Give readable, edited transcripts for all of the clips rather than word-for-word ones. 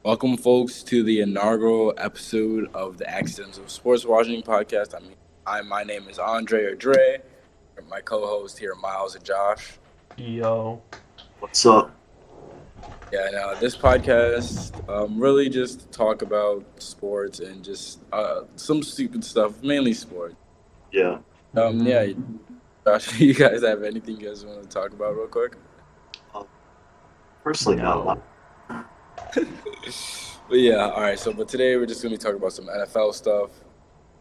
Welcome, folks, to the inaugural episode of the Accidental Sportswashing Podcast. My name is Andre or Dre. My co-host here, Miles and Josh. Yo. What's up? Yeah, now this podcast really just talk about sports and just some stupid stuff, mainly sports. Yeah. Yeah, Josh, you guys have anything you guys want to talk about real quick? Personally, no. But yeah, all right. But today we're just gonna be talking about some NFL stuff,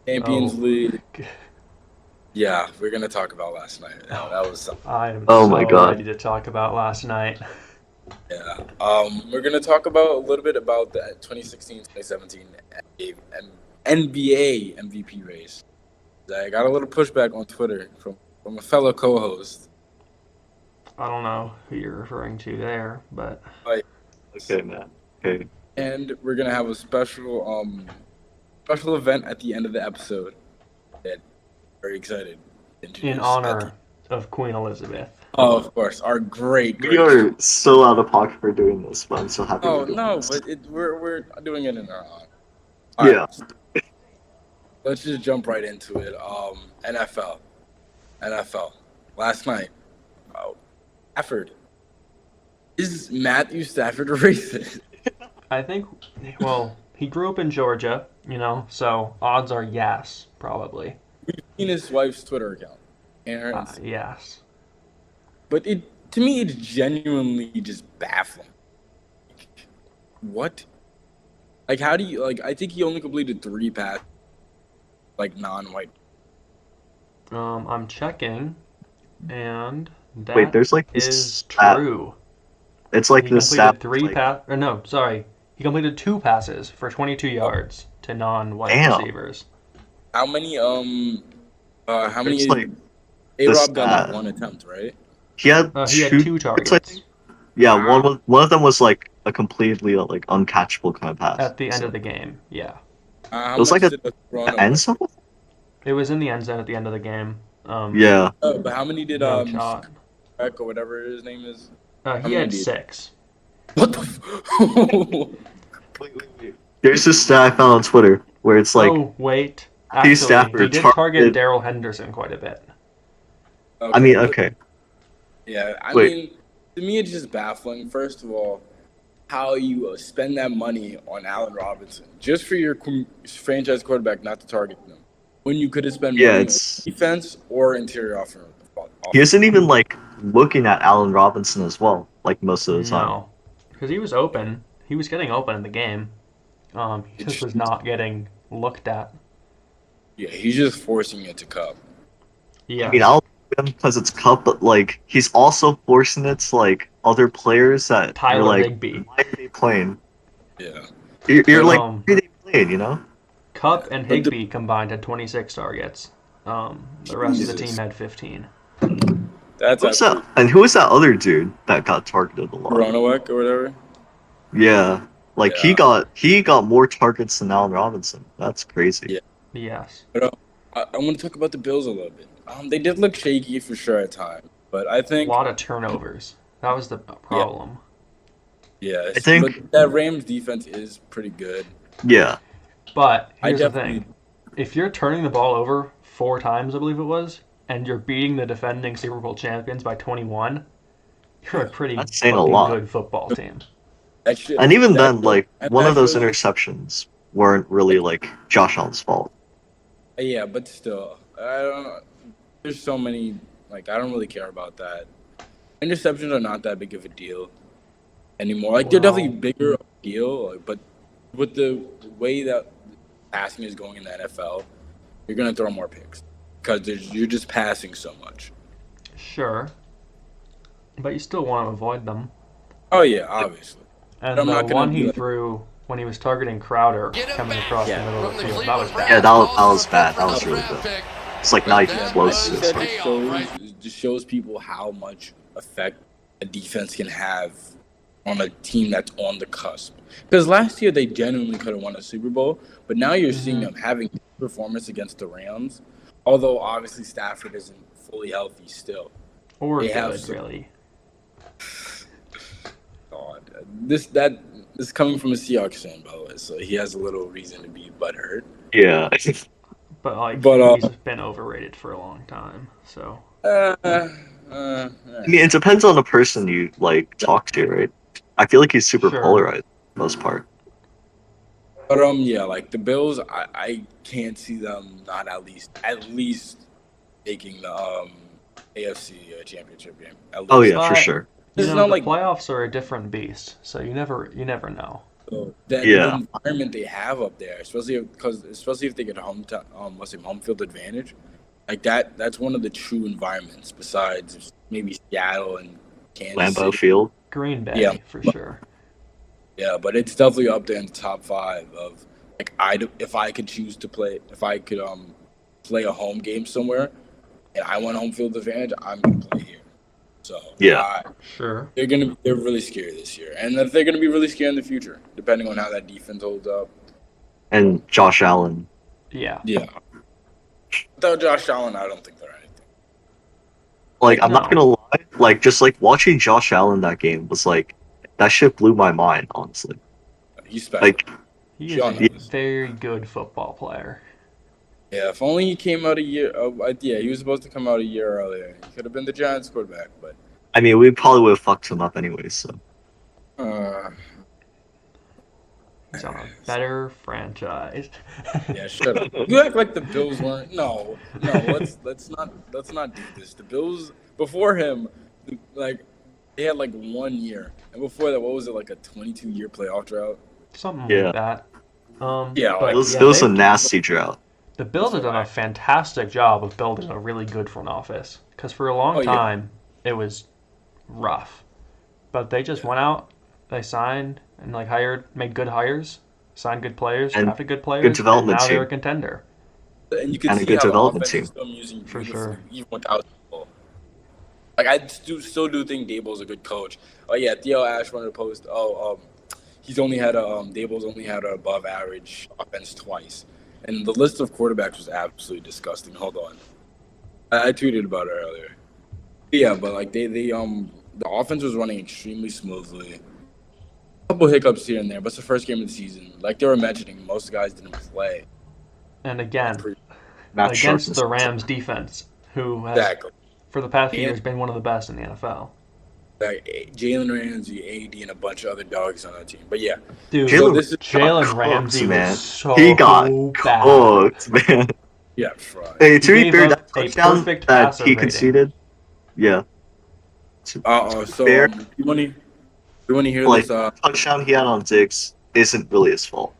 Champions League. Yeah, we're gonna talk about last night. That was something. I'm my God. ready to talk about last night. Yeah. We're gonna talk about a little bit about the 2016-2017 NBA MVP race. I got a little pushback on Twitter from a fellow co-host. I don't know who you're referring to there, but Okay, man. Okay. And we're gonna have a special event at the end of the episode. That very excited. In honor of Queen Elizabeth. Oh, of course, our great. We are so out of pocket for doing this, but I'm so happy. Oh no, this. but we're doing it in our honor. All yeah. Right. Let's just jump right into it. NFL. Last night. Stafford. Is Matthew Stafford a racist? I think, well, he grew up in Georgia, so odds are yes, probably. We've seen his wife's Twitter account. Yes. But to me, it's genuinely just baffling. What? Like, how do you, I think he only completed 3 passes, non-white. I'm checking, and that Wait, there's is true. It's like the stat. He completed 2 passes for 22 yards to non-white receivers. How many? A-Rob got 1 attempt, right? He had 2 targets. One of them was like a completely uncatchable kind of pass at the end of the game. Yeah. It was like an end zone. It was in the end zone at the end of the game. Yeah. But how many did shot. or whatever his name is? He had 6. What the? Wait. There's this stat I found on Twitter where it's like. Oh wait. Actually, he did target Darrell Henderson quite a bit. Okay, I mean, okay. Yeah, I mean, to me it's just baffling. First of all, how you spend that money on Allen Robinson just for your franchise quarterback not to target them when you could have spent money on defense or interior offense. He isn't even looking at Allen Robinson as well, most of the time. No, because he was open. He was getting open in the game. He just was not getting looked at. Yeah, he's just forcing it to Cup. Yeah. I mean, I'll give him because it's Cup, but he's also forcing it to other players that Tyler Higbee. Why are they playing? Yeah. Why are they playing? Cup and Higbee combined had 26 targets. The rest of the team had 15. And who was that other dude that got targeted a lot? Ronowek or whatever? Yeah. He got more targets than Allen Robinson. That's crazy. Yeah. Yes. But I want to talk about the Bills a little bit. They did look shaky for sure at times, but I think a lot of turnovers. That was the problem. Yeah, I think that Rams defense is pretty good. Yeah. But here's the thing. If you're turning the ball over 4 times, I believe it was, and you're beating the defending Super Bowl champions by 21, you're a pretty good football team. And even then, one of those interceptions weren't really Josh Allen's fault. Yeah, but still, I don't know. There's so many, I don't really care about that. Interceptions are not that big of a deal anymore. They're definitely bigger of a deal, but with the way that passing is going in the NFL, you're going to throw more picks because you're just passing so much. Sure. But you still want to avoid them. Oh, yeah, obviously. And the one he threw when he was targeting Crowder coming across the middle of the field, that was bad. Yeah, that was bad. That was really bad. It's not even close. It just shows people how much effect a defense can have on a team that's on the cusp. Because last year they genuinely could have won a Super Bowl, but now you're seeing them having performance against the Rams. Although obviously Stafford isn't fully healthy still. Or good, really. God, this is coming from a Seahawks fan, by the way, so he has a little reason to be butthurt. Yeah. But he's been overrated for a long time, so. I mean, it depends on the person you talk to, right? I feel like he's super polarized for the most part. But yeah, the Bills, I can't see them not at least making the AFC championship game. Oh yeah, for sure. The playoffs are a different beast, so you never know. So the environment they have up there, especially if they get home field advantage, that's one of the true environments besides maybe Seattle and Kansas Lambeau City. Field, Green Bay, for sure. Yeah, but it's definitely up there in the top 5 of if I could choose to play, if I could play a home game somewhere, and I want home field advantage, I'm gonna play here. So sure, they're really scary this year, and they're gonna be really scary in the future, depending on how that defense holds up. And Josh Allen. Yeah. Without Josh Allen, I don't think they're anything. I'm not gonna lie, just watching Josh Allen that game was that shit blew my mind, honestly. He's special. He is a very good football player. Yeah, if only he came out a year. He was supposed to come out a year earlier. He could have been the Giants quarterback, but. I mean, we probably would have fucked him up anyways. So. He's on a better franchise. Yeah, shut up. You act like the Bills weren't. No. Let's not do this. The Bills before him, they had 1 year, and before that, what was it, a 22-year playoff drought? Something like that. It was a nasty drought. The Bills have done a fantastic job of building a really good front office, because for a long time it was rough, but they just went out, they signed and made good hires, signed good players, drafted good players, good development and now team. they're a contender. And you can see a good how development the team. offense is using For sure. Even without Dable. I still do think Dable's a good coach. Oh yeah, Theo Ash wanted to post. He's only had Dable's only had an above average offense twice. And the list of quarterbacks was absolutely disgusting. Hold on, I tweeted about it earlier. Yeah, but the offense was running extremely smoothly. A couple hiccups here and there, but it's the first game of the season. Like they were mentioning, most guys didn't play. And again, against the Rams defense, who has for the past few years been one of the best in the NFL. Jalen Ramsey, AD, and a bunch of other dogs on that team. But yeah, dude, Jalen Ramsey was so he got cooked, man. Yeah, hey, to be fair, that touchdown that he conceded, So you want to hear this? Touchdown he had on Diggs isn't really his fault,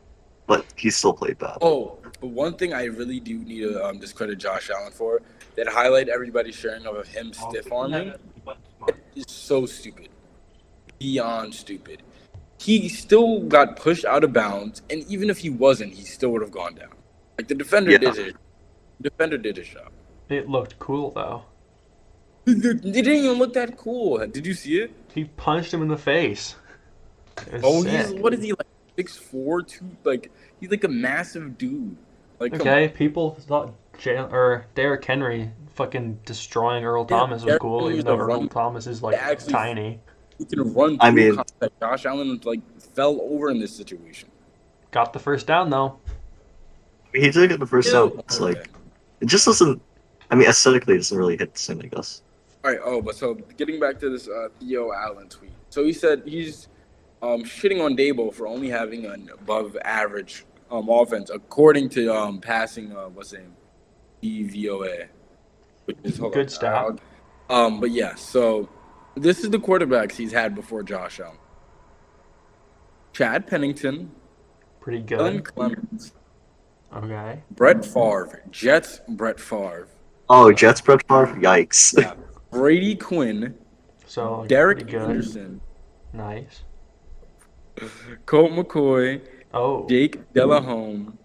but he still played bad. Oh, but one thing I really do need to discredit Josh Allen for, that highlight everybody sharing of him stiff arming, is so stupid, beyond stupid. He still got pushed out of bounds, and even if he wasn't, he still would have gone down. The defender did his job. It looked cool though. It didn't even look that cool. Did you see it? He punched him in the face. What is he, 6'4", 2? He's a massive dude. People thought Derrick Henry fucking destroying Earl Thomas was cool, even though Earl Thomas is tiny. He can run through contact. Josh Allen fell over in this situation. Got the first down though. He did get the first down. It's it just doesn't. I mean, aesthetically, it doesn't really hit the same, I guess. All right. But so getting back to this Theo Allen tweet. So he said he's shitting on Dable for only having an above average offense, according to passing what's his name, DVOA, which is good stat. But yeah, so this is the quarterbacks he's had before Josh Allen. Chad Pennington, pretty good. Alan Clemens, okay. Brett Favre, Jets Brett Favre. Oh, Jets Brett Favre, yikes. Yeah. Brady Quinn, so Derek Anderson, nice. Colt McCoy, Jake Delahome,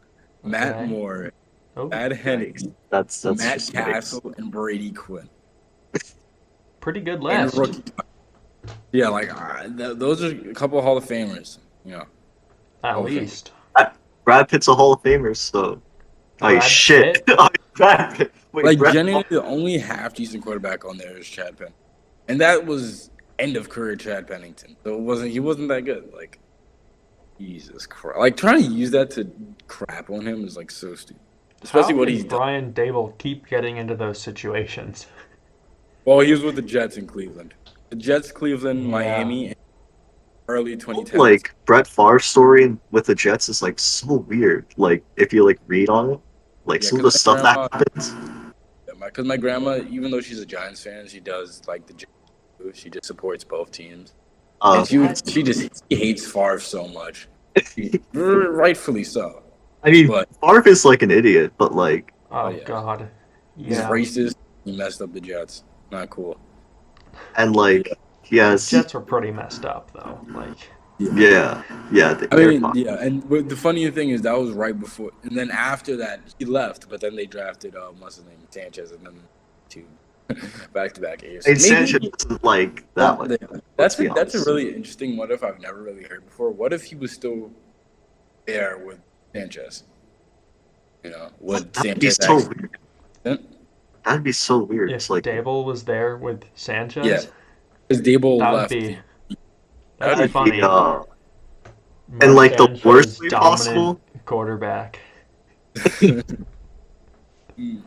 Matt Moore, Matt Hennings, that's Matt Castle, and Brady Quinn. Pretty good list. Yeah, those are a couple of Hall of Famers. At least. Brad Pitt's a Hall of Famer, so. Oh shit! Brad Pitt. Wait, genuinely, the only half decent quarterback on there is Chad Penn, and that was end of career Chad Pennington. So he wasn't that good. Jesus Christ! Like trying to use that to crap on him is like so stupid. Especially what he's done. Brian Dable keep getting into those situations? Well, he was with the Jets in Cleveland. The Jets, Cleveland, Miami, early 2010s. Like Brett Favre's story with the Jets is like so weird. Like if you like read on it, like some of the stuff that happens. Because my grandma, even though she's a Giants fan, she does like the Jets. She just supports both teams. And she hates Favre so much. Rightfully so. I mean, Favre is like an idiot, but like... Oh, God. He's racist. He messed up the Jets. Not cool. And like, he has... The Jets were pretty messed up, though. Like... Yeah. And the funny thing is that was right before... And then after that, he left, but then they drafted, what's his name, Sanchez, and then two back-to-back years. And Sanchez isn't like that one. That's a really interesting what if I've never really heard before. What if he was still there with Sanchez? You know, would Sanchez so weird. That'd be so weird. If like Dable was there with Sanchez? Yeah. Because Dable left. That'd be funny. And like the worst way possible quarterback.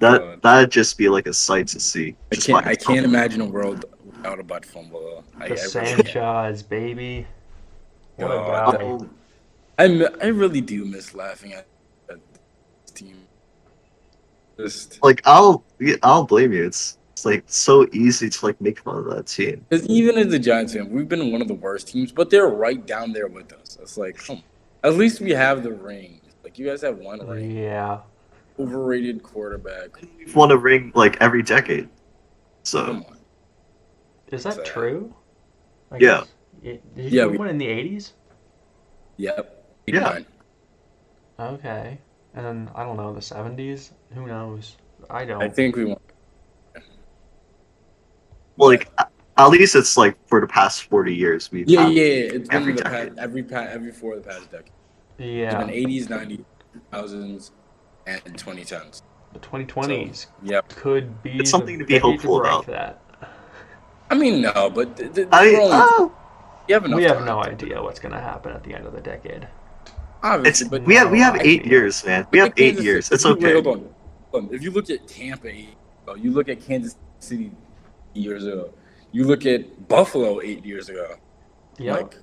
That'd just be like a sight to see. I can't imagine a world without a butt fumble though. Sanchez, baby. What a guy. I really do miss laughing at this team. Just like I'll blame you. It's like so easy to like make fun of that team. Because even as a Giants fan, we've been one of the worst teams, but they're right down there with us. It's like, come on. At least we have the ring. Like you guys have one ring. Yeah. Overrated quarterback. We've won a ring like every decade. So. Come on. Is that true? Yeah. Did you win one in the 80s? Yep. 89. Yeah. Okay. And then, I don't know, the 70s? Who knows? I don't. I think we won. Well, like, at least it's like for the past 40 years. It's been every every 4 of the past decade. Yeah. It's been 80s, 90s, 2000s, and 2010s. The 2020s could be it's something to be hopeful about. That. I mean, no, but we have no idea what's going to happen at the end of the decade. Obviously, but we have 8 years, man. We have 8 years. It's okay. Hold on. If you look at Tampa, you look at Kansas City 8 years ago, you look at Buffalo 8 years ago. Yeah. Like,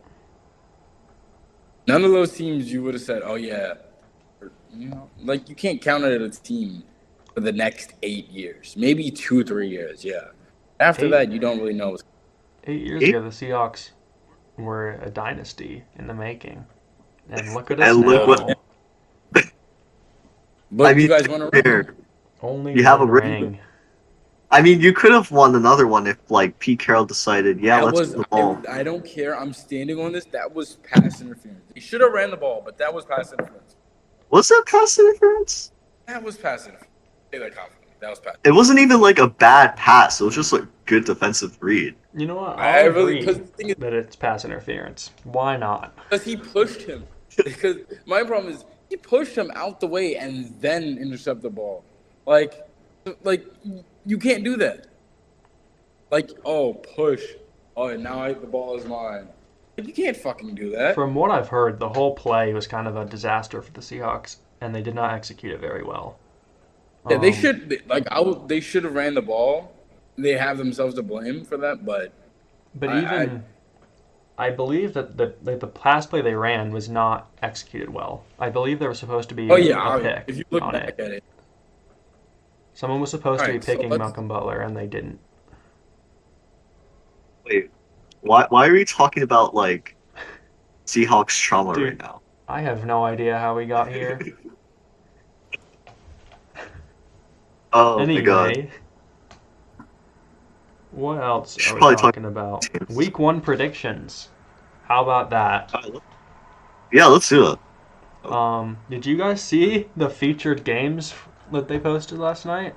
none of those teams you would have said, "Oh yeah," you know, like you can't count it as a team for the next 8 years, maybe 2 or 3 years. Yeah. After that, you don't really know. 8 years ago, the Seahawks were a dynasty in the making. And look at us now. But I mean, you guys want a ring? Only you have a ring. I mean, you could have won another one if, like, Pete Carroll decided, let's win the ball. I don't care. I'm standing on this. That was pass interference. He should have ran the ball, but that was pass interference. Was that pass interference? That was pass interference. Say that confidently. That was pass. It wasn't even like a bad pass. It was just like good defensive read. You know what? I agree that it's pass interference. Why not? Because he pushed him. Because my problem is he pushed him out the way and then intercept the ball. Like you can't do that. Like, push. Now the ball is mine. You can't fucking do that. From what I've heard, the whole play was kind of a disaster for the Seahawks, and they did not execute it very well. Yeah, they should. They should have ran the ball. They have themselves to blame for that, but I believe that the pass play they ran was not executed well. I believe there was supposed to be a pick if you look on back at it. Someone was supposed to be picking Malcolm Butler, and they didn't. Wait, why are we talking about like Seahawks trauma right now? I have no idea how we got here. My God. What else are we talking about? Week 1 predictions. How about that? Yeah, let's do it. Did you guys see the featured games that they posted last night?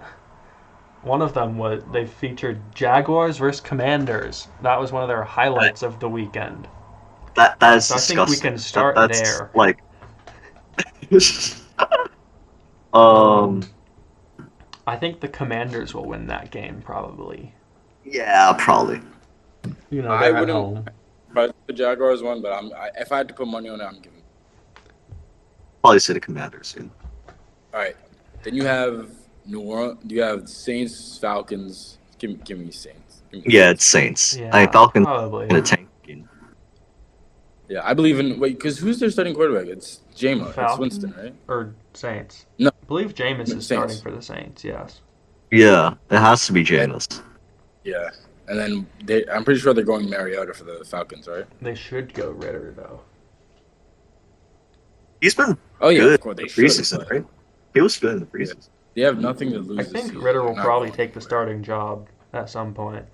One of them was they featured Jaguars versus Commanders. That was one of their highlights of the weekend. That is disgusting. I think we can start there. Like, I think the Commanders will win that game, probably. Yeah, probably. You know, they're at home. But the Jaguars won, but if I had to put money on it, I'm giving. Probably say the Commanders. Yeah. All right. Then you have New Orleans. You have Saints, Falcons. Give me Saints. It's Saints. Yeah, Falcons probably. in a tank. Yeah, I believe in because who's their starting quarterback? It's Jameis. It's Winston, right? Or Saints? No, I believe Jameis is Saints. starting for the Saints. Yes. Yeah, it has to be Jameis. Yeah, and then I'm pretty sure they're going Mariota for the Falcons, right? They should go Ritter though. He's been good of course, they preseason, right? He was good in the preseason. They have nothing to lose. I think Ritter will probably take the starting job at some point.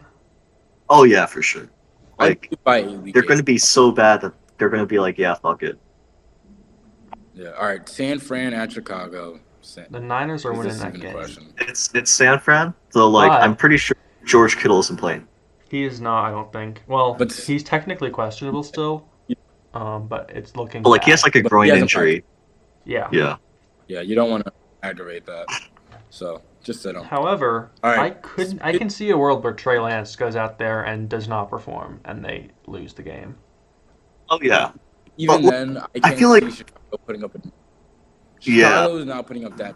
Oh yeah, for sure. Like they're going to be so bad that they're going to be like, yeah, fuck it. Yeah. All right. San Fran at Chicago. The Niners are winning that game. It's San Fran. So I'm pretty sure George Kittle isn't playing. He is not. I don't think. Well, but he's technically questionable still. But it's looking. But he has a groin injury. Yeah. Yeah. Yeah. You don't want to aggravate that. So just sit him. However, I can see a world where Trey Lance goes out there and does not perform, and they lose the game. Oh yeah. Even then, I feel like Chicago putting up. Chicago is not putting up that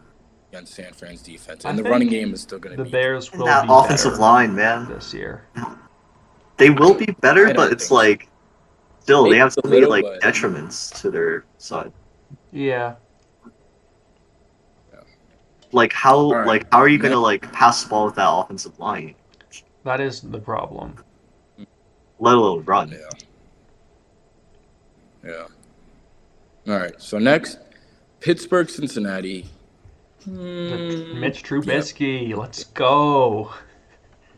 against San Fran's defense, and the running game is still going to be. The Bears will that be offensive line, man. This year. They will be better, but it's still they have so many detriments to their side. Yeah. How are you gonna pass the ball with that offensive line? That is the problem. Let alone run. Yeah. All right. So next, Pittsburgh, Cincinnati. Mitch Trubisky. Let's go.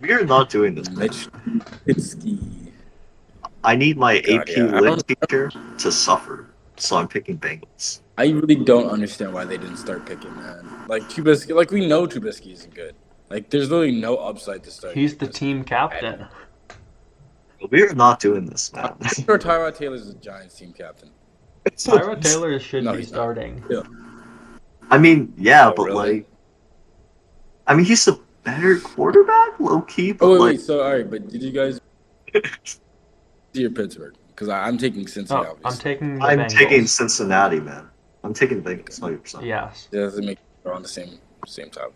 We are not doing this. Mitch Trubisky. I need my AP Lit teacher to suffer, so I'm picking Bengals. I really don't understand why they didn't start picking, man. Trubisky, we know Trubisky isn't good. There's really no upside to start. He's the team captain. We're not doing this, man. I'm sure Tyrod Taylor's the Giants team captain. Tyrod Taylor should be starting. Yeah. I mean, but really? He's a better quarterback, low key. But wait. So all right, but did you guys see your Pittsburgh? Because I'm taking Cincinnati. I'm taking Cincinnati, man. I'm taking Bengals 100%. Yes. It doesn't make it on the same topic.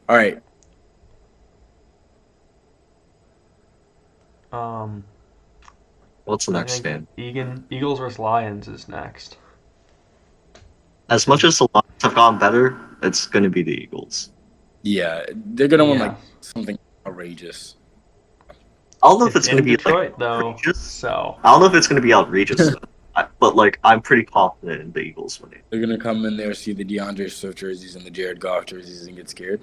All right. What's the next game? Eagles versus Lions is next. As much as the Lions have gotten better, it's going to be the Eagles. Yeah, they're going to win something outrageous. I don't know if it's going to be Detroit, though. Outrageous. So I don't know if it's going to be outrageous, but I'm pretty confident in the Eagles winning. They're going to come in there, see the DeAndre Swift jerseys and the Jared Goff jerseys, and get scared.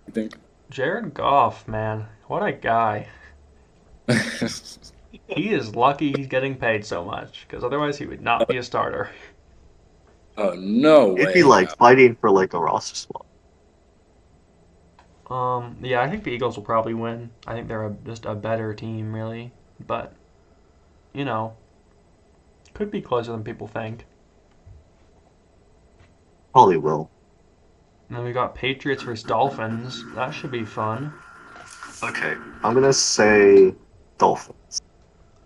You think? Jared Goff, man, what a guy. He is lucky he's getting paid so much, because otherwise he would not be a starter. Oh, no way. He'd be fighting for a roster spot. Yeah, I think the Eagles will probably win. I think they're just a better team, really. But, could be closer than people think. Probably will. And then we got Patriots versus Dolphins. That should be fun. Okay, I'm going to say Dolphins.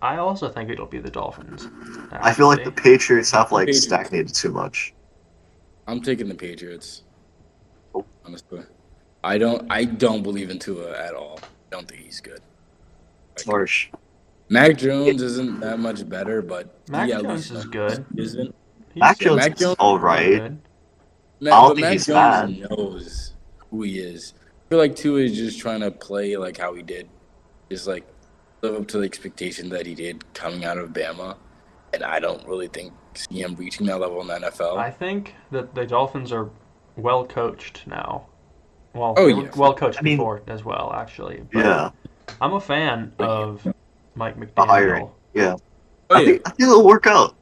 I also think it'll be the Dolphins. Actually. I feel like the Patriots have stagnated too much. I'm taking the Patriots. Honestly. I don't believe in Tua at all. I don't think he's good. Harsh. Mac Jones isn't that much better, but Mac Jones is good. Isn't Mac Jones is all right. I don't think he's bad. Mac Jones knows who he is. I feel like Tua is just trying to play how he did, just live up to the expectation that he did coming out of Bama, and I don't really see him reaching that level in the NFL. I think that the Dolphins are well coached now. Well, well coached before as well, actually. But I'm a fan of Mike McDaniel. Yeah. I think it'll work out.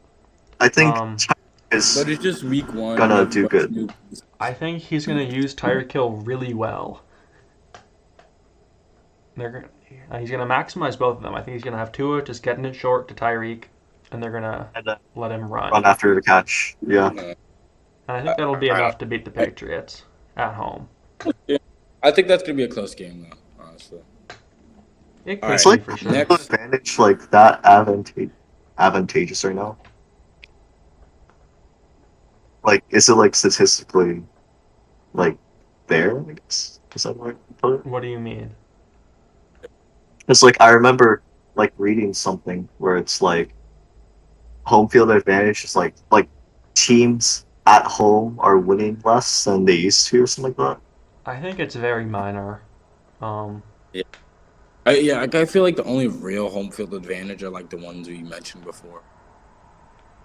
I think but it's just week one. Gonna do good. I think he's gonna use Tyreek Hill really well. He's gonna maximize both of them. I think he's gonna have Tua just getting it short to Tyreek, and they're gonna let him run. Run after the catch. Yeah. And I think that'll be enough to beat the Patriots at home. Yeah. I think that's gonna be a close game, though. Honestly. It could be for sure. Next advantage that advantageous right now. Like, is it like statistically, like, there? I guess is that what I put it? What do you mean? It's like I remember like reading something where it's like home field advantage is like teams at home are winning less than they used to or something like that. I think it's very minor. Yeah. I feel like the only real home field advantage are like the ones we mentioned before.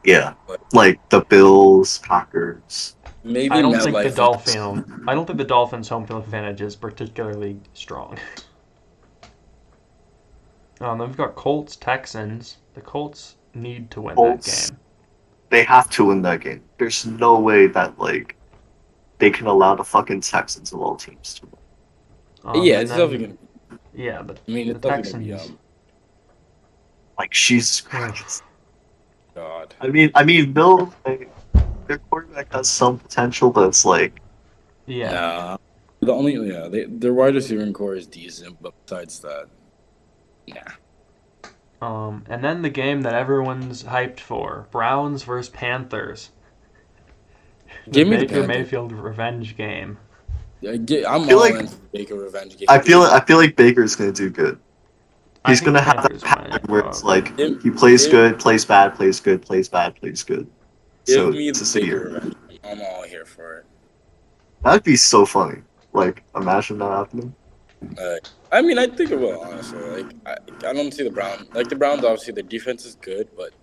Yeah, But like the Bills, Packers. maybe I don't think the MetLife. I don't think the Dolphins' home field advantage is particularly strong. Then we've got Colts, Texans. The Colts need to win that game. They have to win that game. There's no way that like they can allow the fucking Texans of all teams to win. Yeah, it's definitely gonna. Yeah, but I mean, the it's definitely gonna Texans. be. Like Jesus Christ. God. I mean, Bill. Like, their quarterback has some potential, but it's like. Yeah. Nah. Their wide receiving core is decent, but besides that, nah. And then the game that everyone's hyped for: Browns versus Panthers. Give me the Baker Panthers. Mayfield revenge game. I'm all in for Baker revenge game. I feel like Baker's gonna do good. He's gonna have that pattern where it's like he plays good, plays bad, plays good, plays bad, plays good. Give me the Baker revenge. I'm all here for it. That'd be so funny. Like, imagine that happening. I mean, I think it will, honestly. Like, I don't see the Browns. Like, the Browns, obviously, their defense is good, but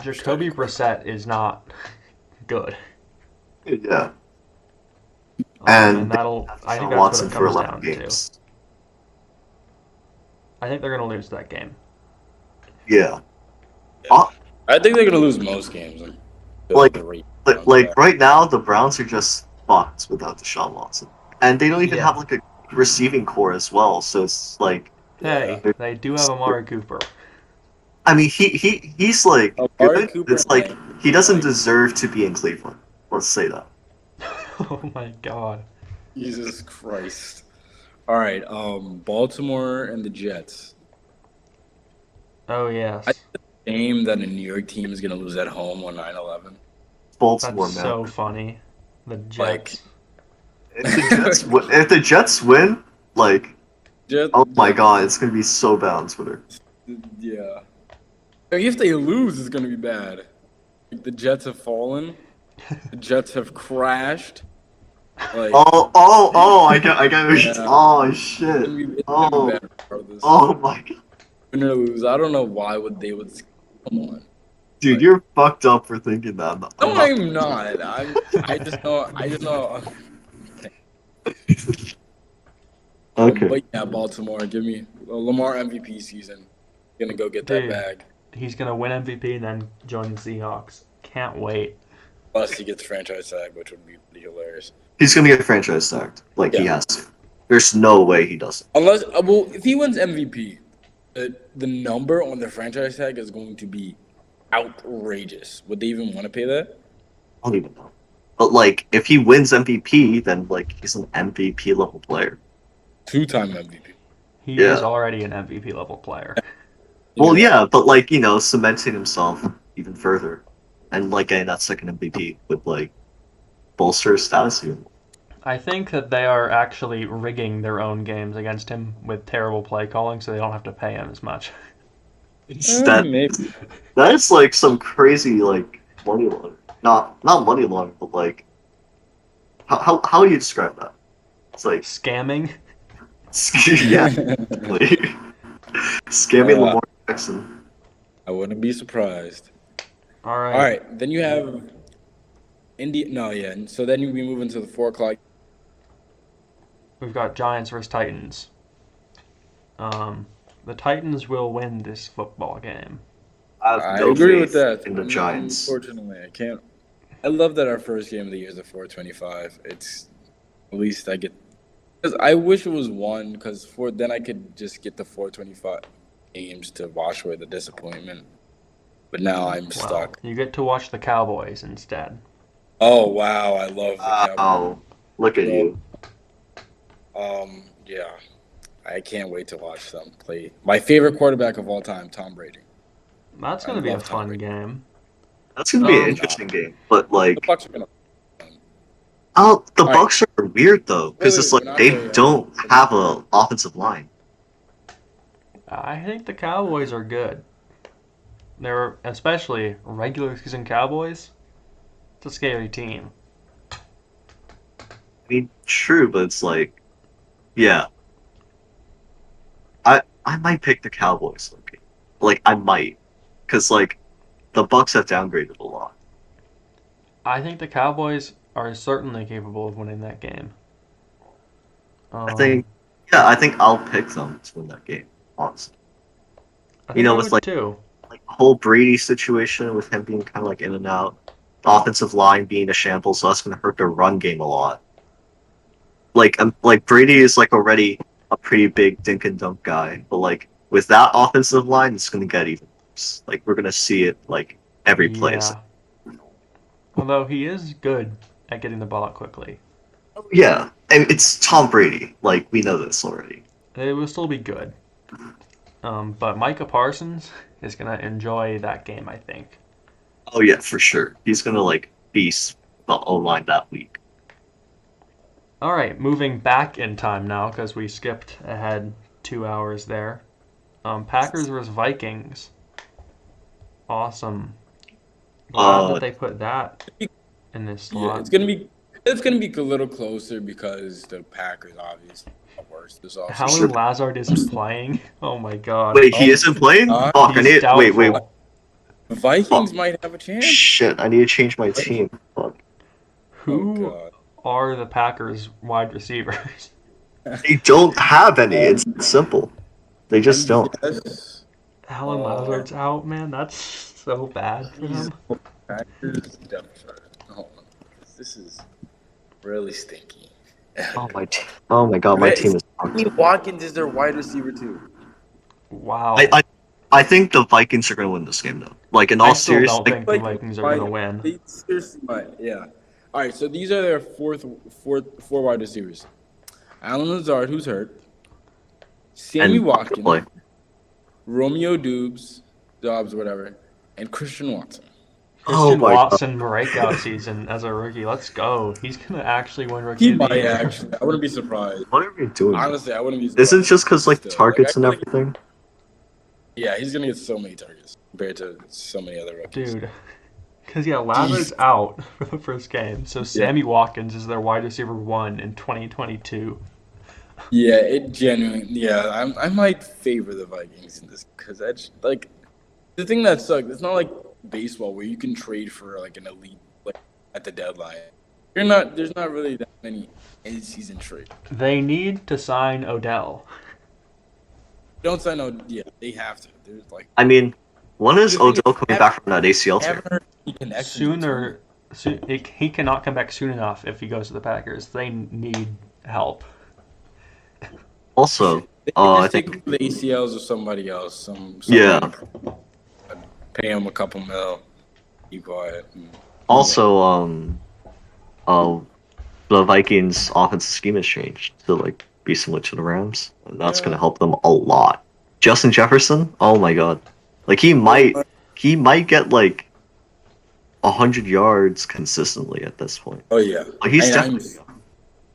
Jacoby Brissett is not good. Yeah. And I think that's Watson what it for comes 11 down games. to. I think they're going to lose that game. Yeah. I think they're going to lose most games. Like right now, the Browns are just fucked without Deshaun Watson. And they don't even have, like, a receiving core as well, so it's like... Hey, they do have Amari Cooper. I mean, he's like, good. It's like, he doesn't deserve to be in Cleveland. Let's say that. Oh my god. Jesus Christ. All right, Baltimore and the Jets. Oh, yes. I think it's a game that a New York team is going to lose at home on 9/11. Baltimore, That's man. so funny. The Jets. If the Jets win, like, oh my god, it's going to be so bad on Twitter. Yeah. If they lose, it's going to be bad. Like, the Jets have fallen. The Jets have crashed. Like, I got oh shit. Oh my god. Win or lose, I don't know why they would come on. Dude, like, you're fucked up for thinking that. No, I'm not. I just know. Okay. But yeah, Baltimore, give me Lamar MVP season. Gonna go get that bag. He's gonna win MVP and then join the Seahawks. Can't wait. Plus, he gets franchise tag, which would be pretty hilarious. He's gonna get franchise tagged. Like, he has to. There's no way he doesn't. Unless, well, if he wins MVP, the number on the franchise tag is going to be outrageous. Would they even want to pay that? I don't even know. But, like, if he wins MVP, then, like, he's an MVP level player. 2-time MVP. He is already an MVP level player. Well, yeah, but, like, you know, cementing himself even further. And, like, getting that second MVP would, like, bolster his status even. I think that they are actually rigging their own games against him with terrible play calling, so they don't have to pay him as much. Maybe. That is, like, some crazy, like, money laundering. Not money laundering, but, like, how do you describe that? It's like scamming. Yeah, scamming Lamar Jackson. I wouldn't be surprised. All right. All right. Then you have So then we move into the 4:00. We've got Giants versus Titans. The Titans will win this football game. I agree with that. In the Giants. Unfortunately, I can't. I love that our first game of the year is a 4:25. It's at least I get. Because I wish it was 1, because then I could just get the 4:25 games to wash away the disappointment. But now I'm stuck. You get to watch the Cowboys instead. Oh wow, I love the Cowboys. Oh, look at you. Yeah, I can't wait to watch them play. My favorite quarterback of all time, Tom Brady. That's gonna be a fun game. That's gonna be an interesting game, but like the Bucs are gonna. Oh, the Bucks are weird though, because it's like they don't have an offensive line. I think the Cowboys are good. They're especially regular season Cowboys. It's a scary team. I mean, true, but it's like, yeah. I might pick the Cowboys. Like I might, because like the Bucks have downgraded a lot. I think the Cowboys are certainly capable of winning that game. I think I'll pick them to win that game. Honestly, with like too. Like the whole Brady situation with him being kind of like in and out, the offensive line being a shambles, so that's going to hurt their run game a lot. Like Brady is like already a pretty big dink and dunk guy, but like with that offensive line, it's going to get even worse. Like we're going to see it like every play. Yeah. Although he is good at getting the ball out quickly. Yeah, and it's Tom Brady. Like we know this already. It will still be good. But Micah Parsons is going to enjoy that game, I think. Oh, yeah, for sure. He's going to, like, beast the O-line that week. All right, moving back in time now, because we skipped ahead 2 hours there. Packers versus Vikings. Awesome. Glad that they put that in this slot. Yeah, it's gonna be a little closer because the Packers obviously are worse. Alan Lazard isn't playing. Oh my god. Wait, he isn't playing? Fuck, wait. The Vikings might have a chance. Shit, I need to change my team. Fuck. Who are the Packers wide receivers? They don't have any. It's simple. They just don't. Yes. Alan Lazard's out, man. That's so bad for them. Packers depth chart. This is really stinky. Oh my god, my team is. Sammy Watkins is their wide receiver too. Wow. I think the Vikings are going to win this game though. Like in all seriousness, I don't think the Vikings are going to win. They seriously might. Yeah. All right. So these are their four wide receivers: Alan Lazard, who's hurt; Sammy Watkins; Romeo Doubs, whatever; and Christian Watson. Christian Watson breakout season as a rookie. Let's go. He's going to actually win Rookie of the Year. Actually. I wouldn't be surprised. What are we doing? Honestly, I wouldn't be surprised. Isn't it just because, like, targets and everything? Yeah, he's going to get so many targets compared to so many other rookies. Dude. Because, Lazard's out for the first game. So Sammy Watkins is their wide receiver 1 in 2022. Yeah, it genuinely. Yeah, I might favor the Vikings in this because that's, like, the thing that sucks, it's not like baseball where you can trade for like an elite at the deadline. There's not really that many in-season trades. They need to sign Odell. Don't sign Odell. Yeah, they have to. There's like. I mean, when is Odell coming back from that ACL tear? Sooner. He cannot come back soon enough if he goes to the Packers. They need help. Also, I think the ACLs or somebody else. Pay him a couple mil. Keep quiet. Also, the Vikings' offensive scheme has changed to like be similar to the Rams, and that's going to help them a lot. Justin Jefferson, oh my god, like he might get like 100 yards consistently at this point. Oh yeah, like he's definitely.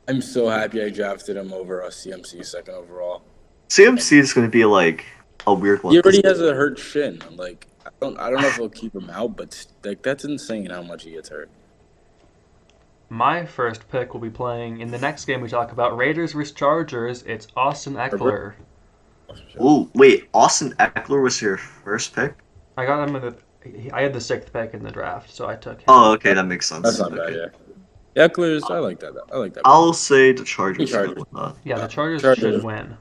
I'm so happy I drafted him over CMC second overall. CMC is going to be like a weird one. He already has a hurt shin. Like I don't know if he'll keep him out, but like that's insane how much he gets hurt. My first pick will be playing in the next game we talk about, Raiders vs. Chargers. It's Austin Eckler. Oh, wait, Austin Eckler was your first pick? I got him I had the 6th pick in the draft, so I took him. Oh, okay, that makes sense. That's not bad, yeah. Eckler's, I like that. I'll say the Chargers. Yeah, the Chargers should win.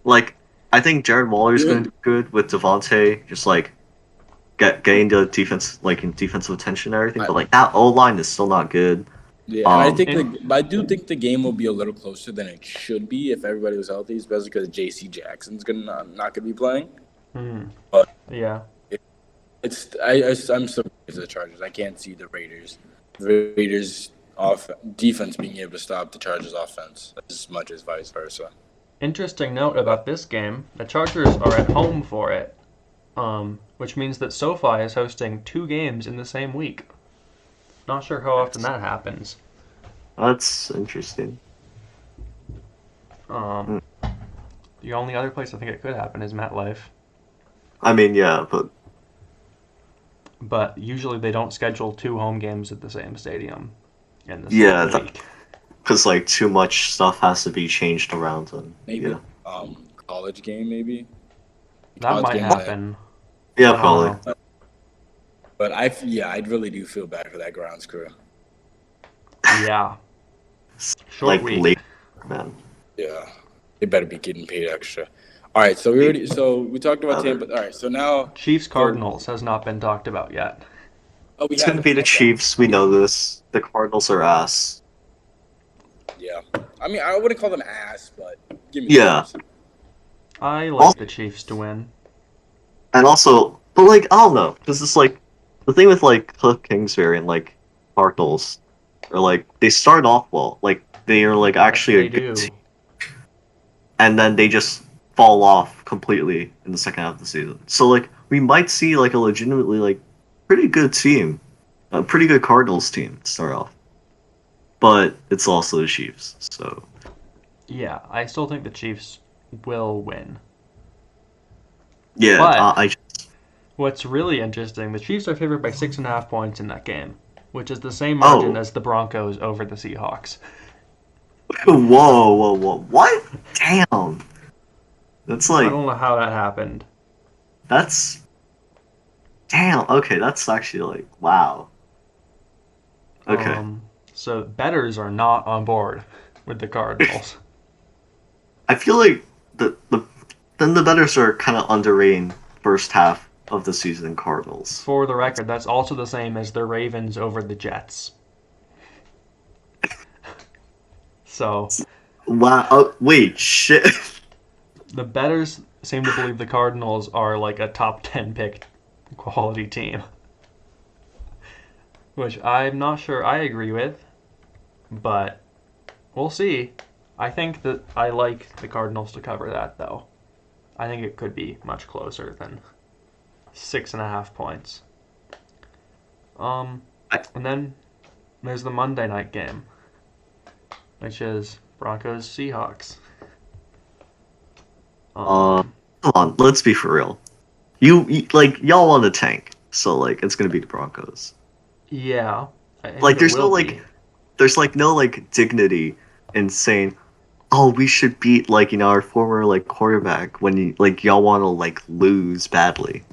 Like, I think Jared Waller's going to do good with Devontae, just like getting the defense, like in defensive attention and everything. But like that O line is still not good. Yeah, I do think the game will be a little closer than it should be if everybody was healthy, especially because J.C. Jackson's not going to be playing. But yeah, I'm so for the Chargers. I can't see the Raiders defense being able to stop the Chargers offense as much as vice versa. Interesting note about this game: the Chargers are at home for it, which means that SoFi is hosting 2 games in the same week. Not sure how often that happens. That's interesting. The only other place I think it could happen is MetLife. I mean, yeah, but usually they don't schedule 2 home games at the same stadium in the same week. Because like too much stuff has to be changed around them. Maybe college game, maybe. That might happen. Yeah, probably. But I really do feel bad for that grounds crew. Yeah. Short week. Late, man. Yeah, they better be getting paid extra. All right, so we talked about Tampa. All right, so now Chiefs Cardinals has not been talked about yet. Oh, it's gonna be the Chiefs. We know this. The Cardinals are ass. Yeah, I mean I wouldn't call them ass, but give me. Yeah. I like the Chiefs to win. And also, but like I don't know, because it's like the thing with like Cliff Kingsbury and like Cardinals, are like they start off well, like they are like actually a good team, and then they just fall off completely in the second half of the season. So like we might see like a legitimately like pretty good team, a pretty good Cardinals team to start off, but it's also the Chiefs. So yeah, I still think the Chiefs will win. Yeah, but what's really interesting, the Chiefs are favored by 6.5 points in that game, which is the same margin as the Broncos over the Seahawks. Whoa, what? Damn. That's like... I don't know how that happened. That's... Damn, okay, that's actually like, wow. Okay. So bettors are not on board with the Cardinals. I feel like the bettors are kind of underrating first half of the season Cardinals. For the record, that's also the same as the Ravens over the Jets. So... Wow, oh, wait, shit. The bettors seem to believe the Cardinals are like a top 10 pick quality team. Which I'm not sure I agree with, but we'll see. I think that I like the Cardinals to cover that, though. I think it could be much closer than 6.5 points. And then there's the Monday night game, which is Broncos Seahawks. Come on, let's be for real. You like y'all want to tank, so like it's gonna be the Broncos. Yeah. Like there's no like dignity in saying, oh, we should beat like our former like quarterback when y'all want to like lose badly,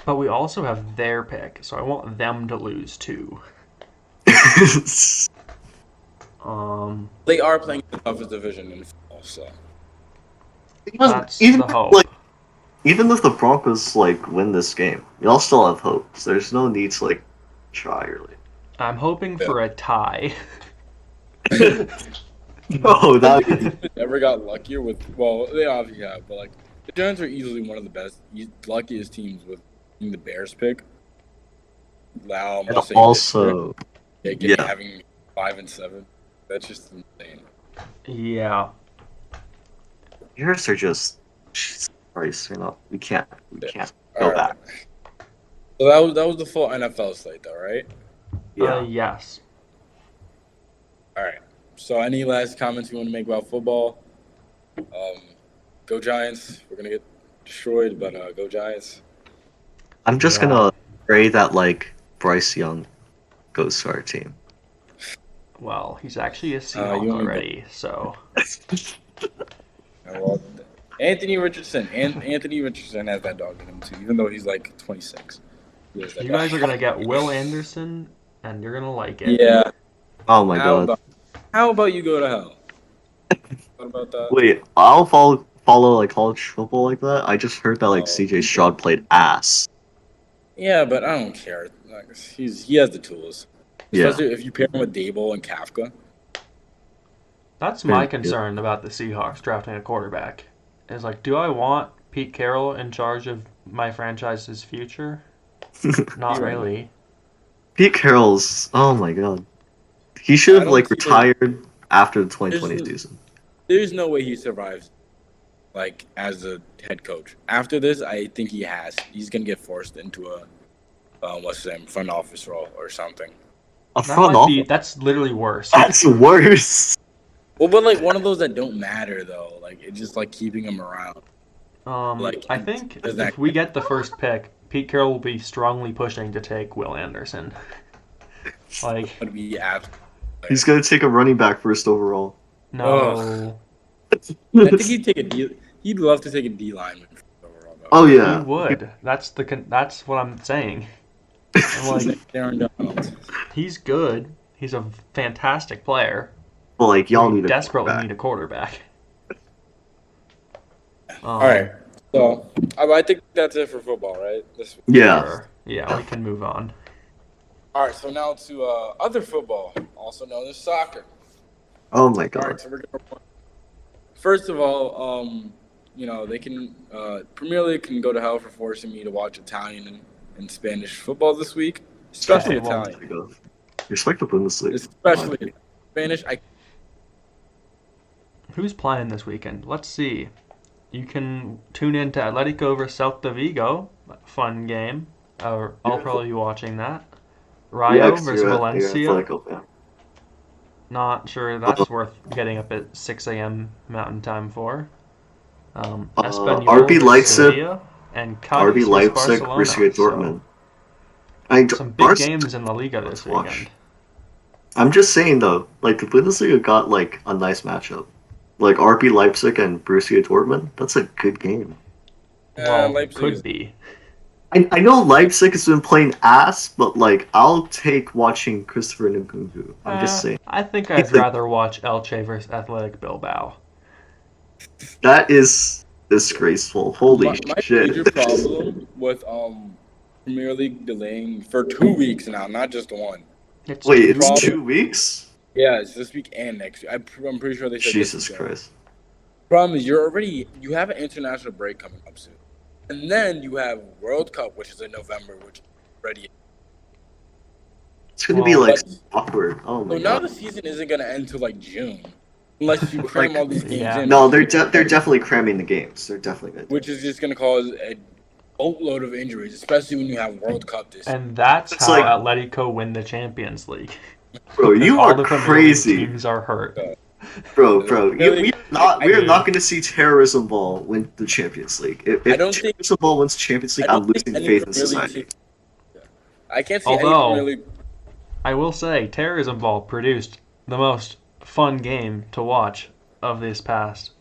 But we also have their pick, so I want them to lose too. They are playing the toughest division in football, so that's the hope. Even if the Broncos win this game, y'all still have hope. So there's no need to try really. I'm hoping for a tie. No, that never got luckier with. Well, they obviously have, but the Giants are easily one of the best, luckiest teams with the Bears pick. Wow, and also, having 5 and 7, that's just insane. Yeah, Bears are just. Christ, we can't go back. So that was the full NFL slate, though, right? Yeah. Yes. All right. So, any last comments you want to make about football? Go Giants. We're gonna get destroyed, but go Giants. I'm just gonna pray that Bryce Young goes to our team. Well, he's actually a Seahawk already, so. Well, Anthony Richardson has that dog in him too, even though he's 26. You guys are gonna get Will Anderson, and you're gonna like it. Yeah. Oh my god. How about you go to hell? What about that? Wait, I'll follow college football like that. I just heard that CJ Stroud played ass. Yeah, but I don't care. He has the tools. Especially if you pair him with Dable and Kafka. That's my concern about the Seahawks drafting a quarterback. Is do I want Pete Carroll in charge of my franchise's future? Not really. Pete Carroll's, oh my god. He should have retired after the 2020 season. There's no way he survives as a head coach. After this, I think he's gonna get forced into a front office role or something. A front office? That's literally worse. That's worse. Well, but like one of those that don't matter though, like it's just like keeping them around. I think if we get the first pick, Pete Carroll will be strongly pushing to take Will Anderson. Like, he's gonna take a running back first overall. No. I think he'd take a D. He'd love to take a D lineman first overall. Though. Oh yeah, he would. That's what I'm saying. Like, Aaron Donald. He's good. He's a fantastic player. Well, like y'all desperately need a quarterback. All right. So I think that's it for football, right? Yeah. Sure. Yeah, we can move on. All right. So now to other football, also known as soccer. Oh my god. All right, so first of all, they can Premier League can go to hell for forcing me to watch Italian and Spanish football this week, especially Italian. Respect the Bundesliga. Especially Spanish. Who's playing this weekend? Let's see. You can tune in to Atletico versus Celta Vigo. Fun game. I'll probably be watching that. Rayo versus Valencia. Not sure that's worth getting up at 6 a.m. Mountain Time for. RB Leipzig and RB Leipzig, Borussia Dortmund. Some big games in the Liga this weekend. I'm just saying though, like the Bundesliga got like a nice matchup. Like RB Leipzig and Borussia Dortmund, that's a good game. Well, it could be. I know Leipzig has been playing ass, but like I'll take watching Christopher Nkunku. I'm just saying. I think I'd rather watch Elche versus Athletic Bilbao. That is disgraceful. Holy shit! My major problem with Premier League delaying for 2 weeks now, not just one. It's 2 weeks? Yeah, it's this week and next week. I'm pretty sure they said Jesus Christ. Problem is, you have an international break coming up soon. And then you have World Cup, which is in November, which is already. It's going to be like awkward. Oh my god. Now the season isn't going to end till like June. Unless you cram all these games in. No, they're definitely cramming the games. They're definitely going to. Which is just going to cause a boatload of injuries, especially when you have World Cup this year. And that's how Atletico win the Champions League. Bro, you are crazy. Teams are hurt. Bro, we're not going to see terrorism ball win the Champions League. If terrorism ball wins the Champions League, I'm losing faith in society. I can't see any I will say, terrorism ball produced the most fun game to watch of this past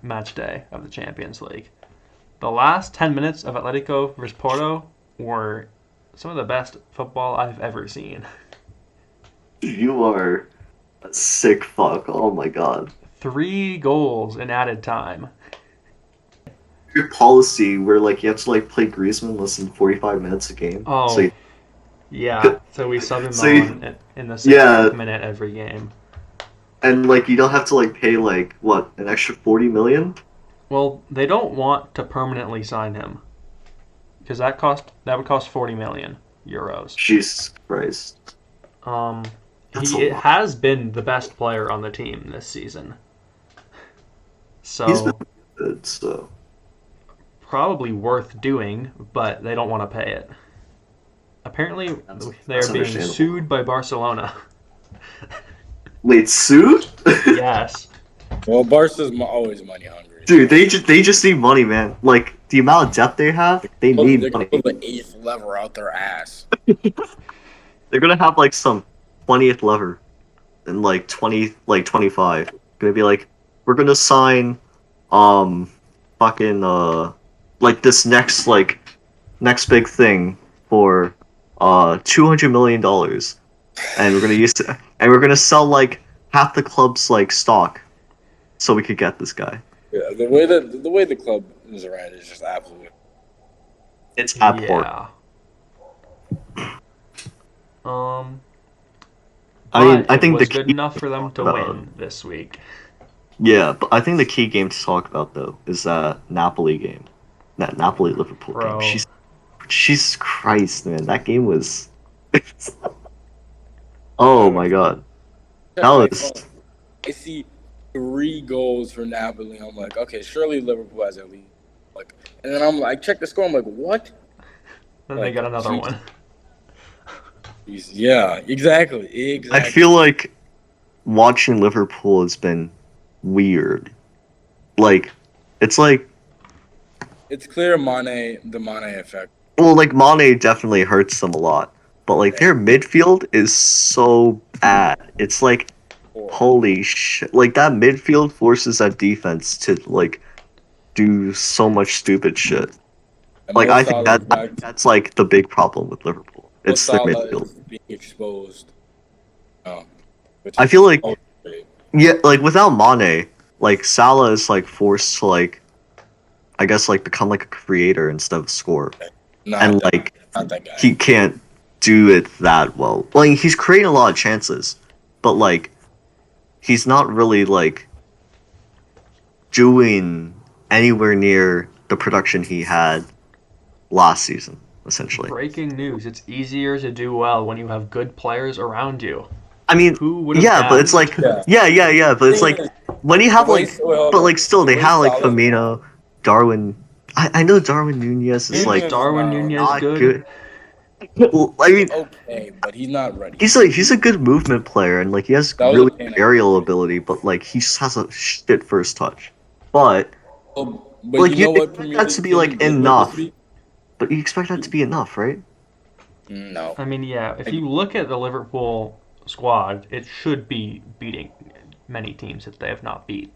match day of the Champions League. The last 10 minutes of Atletico versus Porto were some of the best football I've ever seen. You are a sick fuck. Oh my god. 3 goals in added time. Your policy where like you have to like play Griezmann less than 45 minutes a game. Oh, so we sub him on in the 60th minute every game. And like you don't have to like pay like what, an extra 40 million? Well, they don't want to permanently sign him because that would cost 40 million euros. Jesus Christ. He has been the best player on the team this season. So he's been good, so probably worth doing, but they don't want to pay it. Apparently, they're being sued by Barcelona. Wait, sued? Yes. Well, Barca's always money hungry. Dude, they just need money, man. Like the amount of depth they have, they need money. They're gonna put the 8th lever out their ass. They're gonna have like some 20th lever and like 25. Gonna be like, we're gonna sign like this next big thing for $200 million, and we're gonna sell like half the club's like stock so we could get this guy. Yeah, the way the club is ran is just absolutely. It's abhorrent. Yeah. I think it was the good enough for them to win this week. Yeah, but I think the key game to talk about though is that Napoli game, that Napoli-Liverpool game. Jesus Christ, man, that game was. Oh my god, that was. I see 3 goals for Napoli. I'm like, okay, surely Liverpool has at least. And then I'm like, check the score. I'm like, what? Then they got another one. Yeah, exactly. I feel like watching Liverpool has been weird. Like, it's like... It's clear the Mane effect. Well, like, Mane definitely hurts them a lot. But, like, their midfield is so bad. It's like, holy shit. Like, that midfield forces that defense to, like, do so much stupid shit. And like, I think that's, like, the big problem with Liverpool. It's their midfield. Is being exposed. I feel like... Yeah, like, without Mane, like, Salah is, like, forced to, like, I guess, like, become, like, a creator instead of a scorer. And, like, he can't do it that well. Like, he's creating a lot of chances, but, like, he's not really, like, doing anywhere near the production he had last season, essentially. Breaking news. It's easier to do well when you have good players around you. I mean, but it's like, but it's like, when you have, like, but, like, still, they have, like, Firmino, Darwin. I know Darwin Nunez is, like, Darwin Nunez good. Well, I mean, okay, but he's not ready. He's a good movement player, and, like, he has really aerial ability, but, like, he just has a shit first touch. But like, you expect that to be, like, enough. But you expect that to be enough, right? No. I mean, yeah, if you look at the Liverpool squad, it should be beating many teams that they have not beat.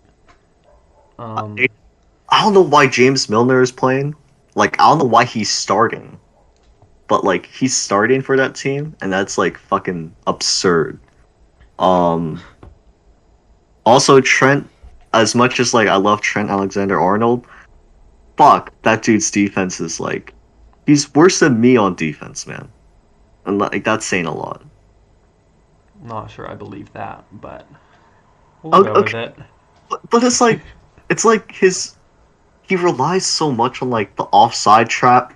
I don't know why James Milner is playing. Like, I don't know why he's starting. But, like, he's starting for that team, and that's, like, fucking absurd. Also, Trent, as much as, like, I love Trent Alexander-Arnold, fuck, that dude's defense is, like, he's worse than me on defense, man. And, like, that's saying a lot. I'm not sure I believe that, but we'll go with it. But it's like he relies so much on, like, the offside trap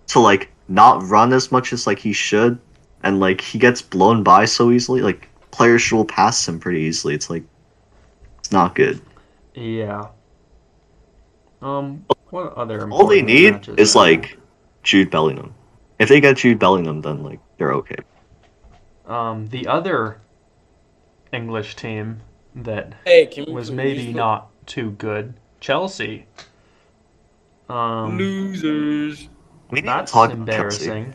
to, like, not run as much as, like, he should, and, like, he gets blown by so easily. Like, players will pass him pretty easily. It's like, it's not good. Yeah. What other all they need is, like, Jude Bellingham. If they get Jude Bellingham, then, like, they're okay. The other English team that was maybe not too good, Chelsea. Losers. That's embarrassing.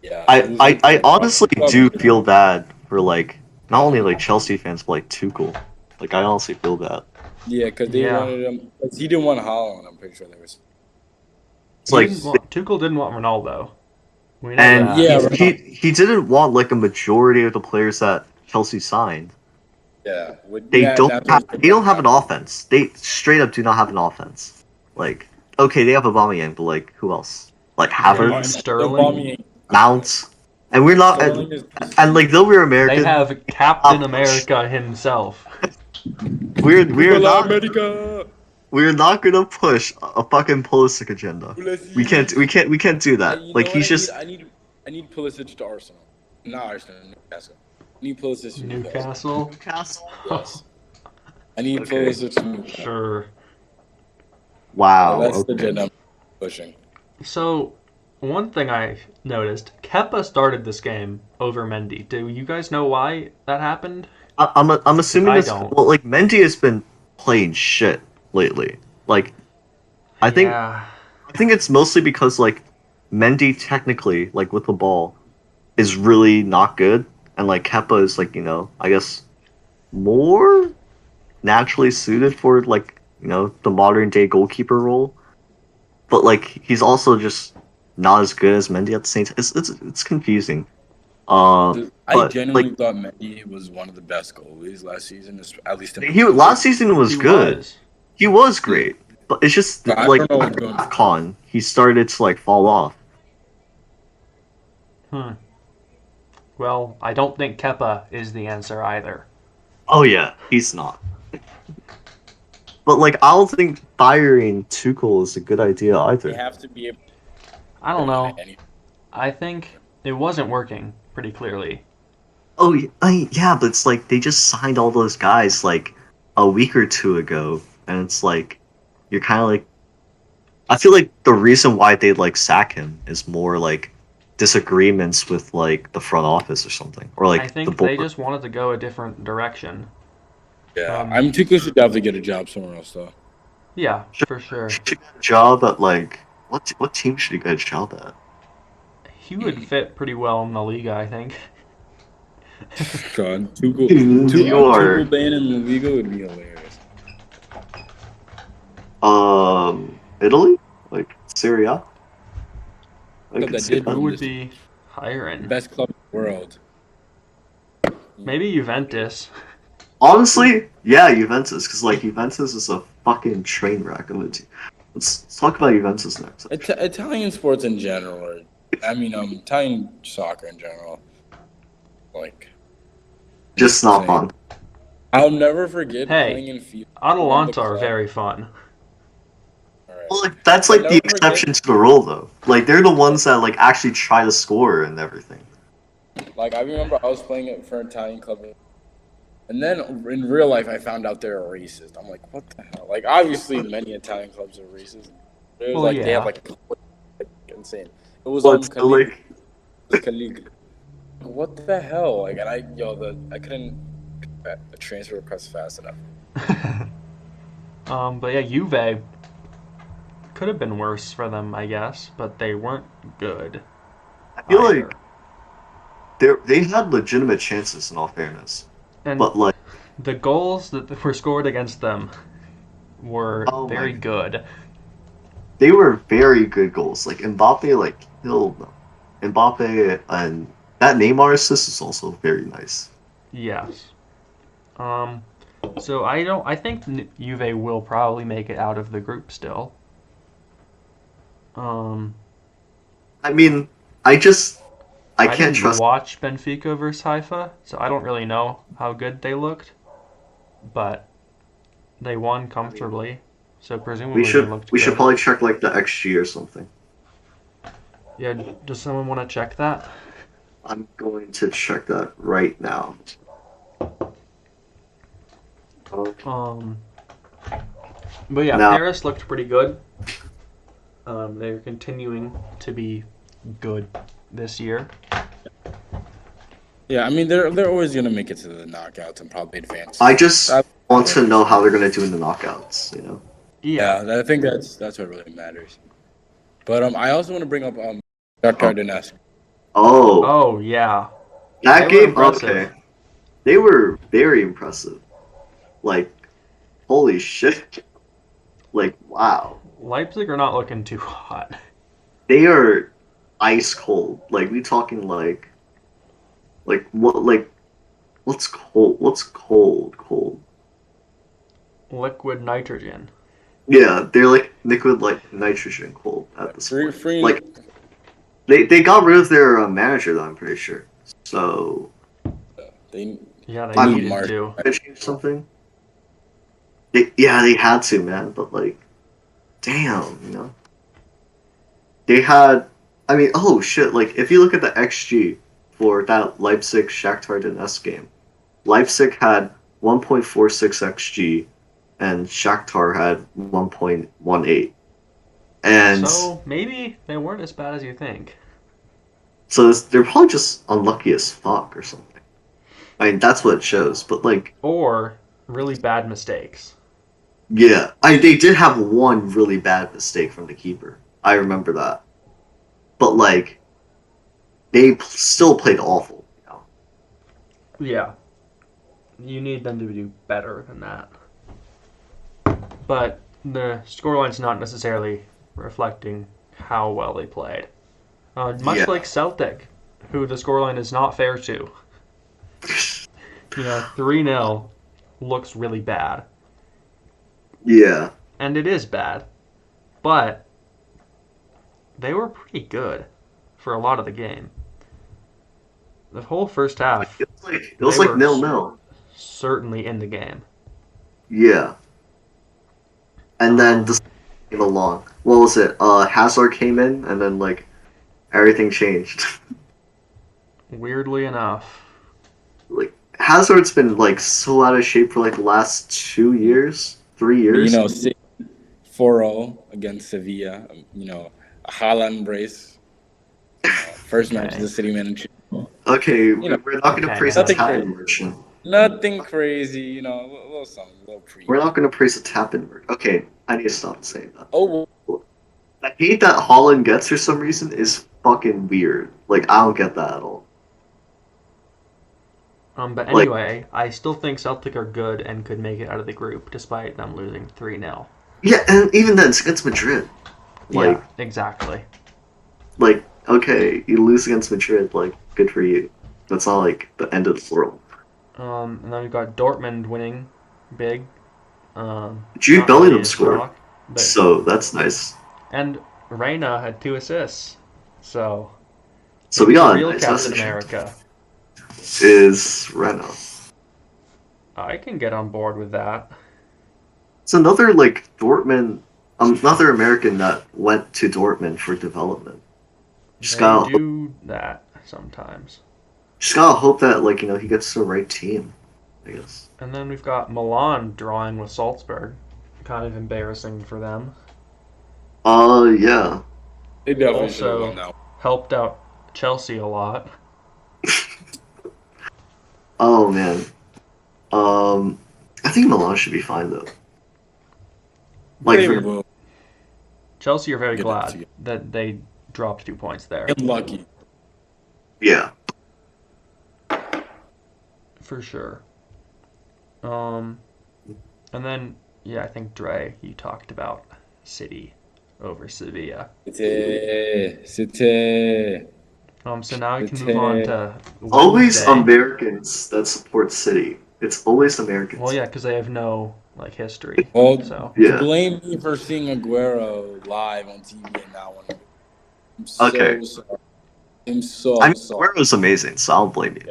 Yeah. I honestly do feel bad for, like, not only, like, Chelsea fans, but, like, Tuchel. Like, I honestly feel bad. Yeah, because they wanted him. Cause he didn't want Haaland. I'm pretty sure they were. It's like Tuchel didn't want Ronaldo. We know and that. he didn't want, like, a majority of the players that Chelsea signed. Yeah, they don't have an offense. They straight up do not have an offense. Like, okay, they have Aubameyang, but, like, who else? Like, Havertz, Sterling, Mount, and we're not. And like, though we're American, they have Captain America himself. We're not gonna push a fucking Pulisic agenda. We can't do that. Like, he's just. I need Pulisic to Arsenal, not Arsenal. Newcastle. I need Pulisic to Newcastle. Yes. I need Pulisic to Newcastle. Sure. Wow. That's the agenda I'm pushing. So, one thing I noticed: Kepa started this game over Mendy. Do you guys know why that happened? I'm assuming I it's don't. well, like, Mendy has been playing shit lately. Like, I think it's mostly because, like, Mendy technically, like, with the ball, is really not good, and, like, Kepa is, like, you know, I guess more naturally suited for, like, you know, the modern day goalkeeper role. But, like, he's also just not as good as Mendy at the same time. It's confusing. I genuinely thought Mendy was one of the best goalies last season. At least last season was good. He was great, but it's just like AFCON, he started to, like, fall off. Well, I don't think Kepa is the answer either. Oh yeah, he's not. But, like, I don't think firing Tuchel is a good idea either. They have to be able. I don't know. I think it wasn't working pretty clearly. Oh, yeah, but it's like they just signed all those guys, like, a week or two ago, and it's like, you're kind of like, I feel like the reason why they'd, like, sack him is more like disagreements with like the front office or something, or like I think they just wanted to go a different direction. Yeah, I'm too close to definitely get a job somewhere else though. Yeah, for sure. Should get a job at like what team should he get a job at? He would fit pretty well in the league, I think. God, Tuchel Bane in the Liga would be hilarious. Italy, like Serie A. Who would be hiring? Best club in the world. Maybe Juventus. Honestly, yeah, Juventus, because like Juventus is a fucking train wreck of a team. Let's talk about Juventus next. Italian sports in general, Italian soccer in general, like just not fun. I'll never forget playing in FIFA. Atalanta are very fun. Right. Well, like, that's like the exception to the rule, though. Like they're the ones that like actually try to score and everything. Like I remember I was playing it for an Italian club, and then in real life I found out they're racist. I'm like, what the hell? Like obviously many Italian clubs are racist. It was they have like insane. It was Calig. What the hell? Like, and I couldn't transfer request fast enough. But yeah, Juve could have been worse for them, I guess, but they weren't good. I feel like they had legitimate chances, in all fairness, but like the goals that were scored against them were very good. They were very good goals. Like Mbappe, like killed them. Mbappe and that Neymar assist is also very nice. Yes. So I think Juve will probably make it out of the group still. I mean, I can't trust. Watch Benfica versus Haifa, so I don't really know how good they looked, but they won comfortably. So presumably they looked good. We should probably check like the XG or something. Yeah, does someone want to check that? I'm going to check that right now. But yeah, Paris looked pretty good. They're continuing to be good this year. Yeah, I mean they're always gonna make it to the knockouts and probably advance. I just want to know how they're gonna do in the knockouts. You know. Yeah, I think that's what really matters. But I also want to bring up Shakhtar Donetsk. Oh yeah. That game, okay. They were very impressive. Like, holy shit. Like, wow. Leipzig are not looking too hot. They are ice cold. Like, we talking like what's cold? Liquid nitrogen. Yeah, they're like liquid like nitrogen cold at this point. Like, they got rid of their manager though, I'm pretty sure. So they needed to change something. They had to, man. But like, damn, you know. They had, I mean, oh shit! Like, if you look at the XG for that Leipzig Shakhtar Donetsk game, Leipzig had 1.46 XG, and Shakhtar had 1.18. And so maybe they weren't as bad as you think. So they're probably just unlucky as fuck or something. I mean, that's what it shows. But like, or really bad mistakes. Yeah, they did have one really bad mistake from the keeper. I remember that. But like, they still played awful. You know? Yeah, you need them to do better than that. But the scoreline's not necessarily reflecting how well they played. Much like Celtic, who the scoreline is not fair to. 3-0 looks really bad. Yeah. And it is bad. But they were pretty good for a lot of the game. The whole first half. It was like 0-0. Certainly in the game. Yeah. And then this came along. What was it? Hazard came in, and then like everything changed. Weirdly enough. Like Hazard's been like so out of shape for like the last 2 years, 3 years. 4-0 against Sevilla. A Haaland brace. First match is the city manager. Okay, we're not gonna praise a tap-in merchant. Nothing crazy, a little something, a little pre. We're not gonna praise a tap-in merchant. Okay, I need to stop saying that. Oh. The hate that Holland gets for some reason is fucking weird. Like, I don't get that at all. But anyway, I still think Celtic are good and could make it out of the group, despite them losing 3-0. Yeah, and even then, it's against Madrid. Yeah, exactly. Like, okay, you lose against Madrid, like, good for you. That's not, like, the end of the world. And then we've got Dortmund winning big. Jude Bellingham scored, so that's nice. And Reina had 2 assists, so we got real nice Captain America. Is Reina. I can get on board with that. It's another, like, Dortmund, another American that went to Dortmund for development. They do that sometimes. Just gotta hope that, like, he gets the right team, I guess. And then we've got Milan drawing with Salzburg. Kind of embarrassing for them. Yeah. They definitely also helped out Chelsea a lot. Oh, man. I think Milan should be fine, though. Chelsea are very glad that they dropped 2 points there. Lucky. Yeah. For sure. And then, I think Dre, you talked about City over Sevilla. City. So now we can move on to Wednesday. Always Americans that support City. It's always Americans. Well, yeah, because they have no history. Well, so blame me for seeing Aguero live on TV and not one. I'm so sorry. I'm so sorry. Aguero's amazing, so I'll blame you.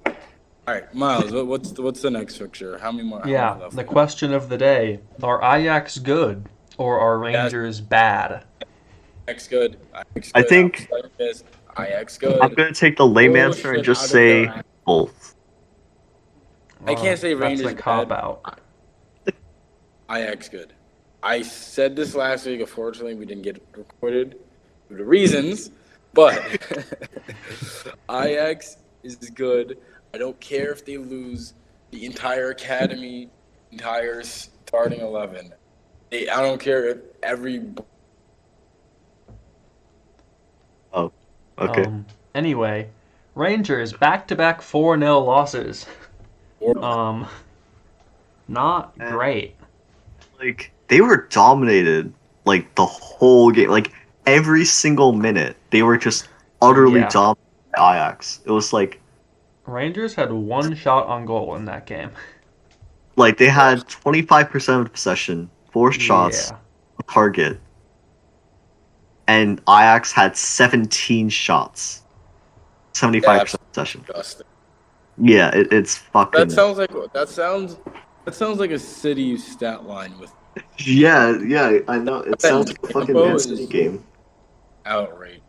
All right, Miles. What's the next picture? How many more? The question of the day: are Ajax good or are Rangers bad? Ajax good. I think Ajax good. I'm gonna take the lame answer and just say both. I can't say Rangers. That's a cop out. Ajax good. I said this last week. Unfortunately, we didn't get it recorded due to reasons, but Ajax is good. I don't care if they lose the entire academy, entire starting 11. I don't care if every. Oh, okay. Anyway, Rangers back-to-back 4-0 losses. Not great. Like, they were dominated, like, the whole game. Like, every single minute, they were just utterly dominated by Ajax. It was like... Rangers had 1 shot on goal in that game. Like, they had 25% of possession, 4 shots on target. And Ajax had 17 shots. 75% possession. Disgusting. Yeah, it's fucking... That sounds like a City stat line with... Yeah, I know. It sounds like a fucking Man City game. Outrage.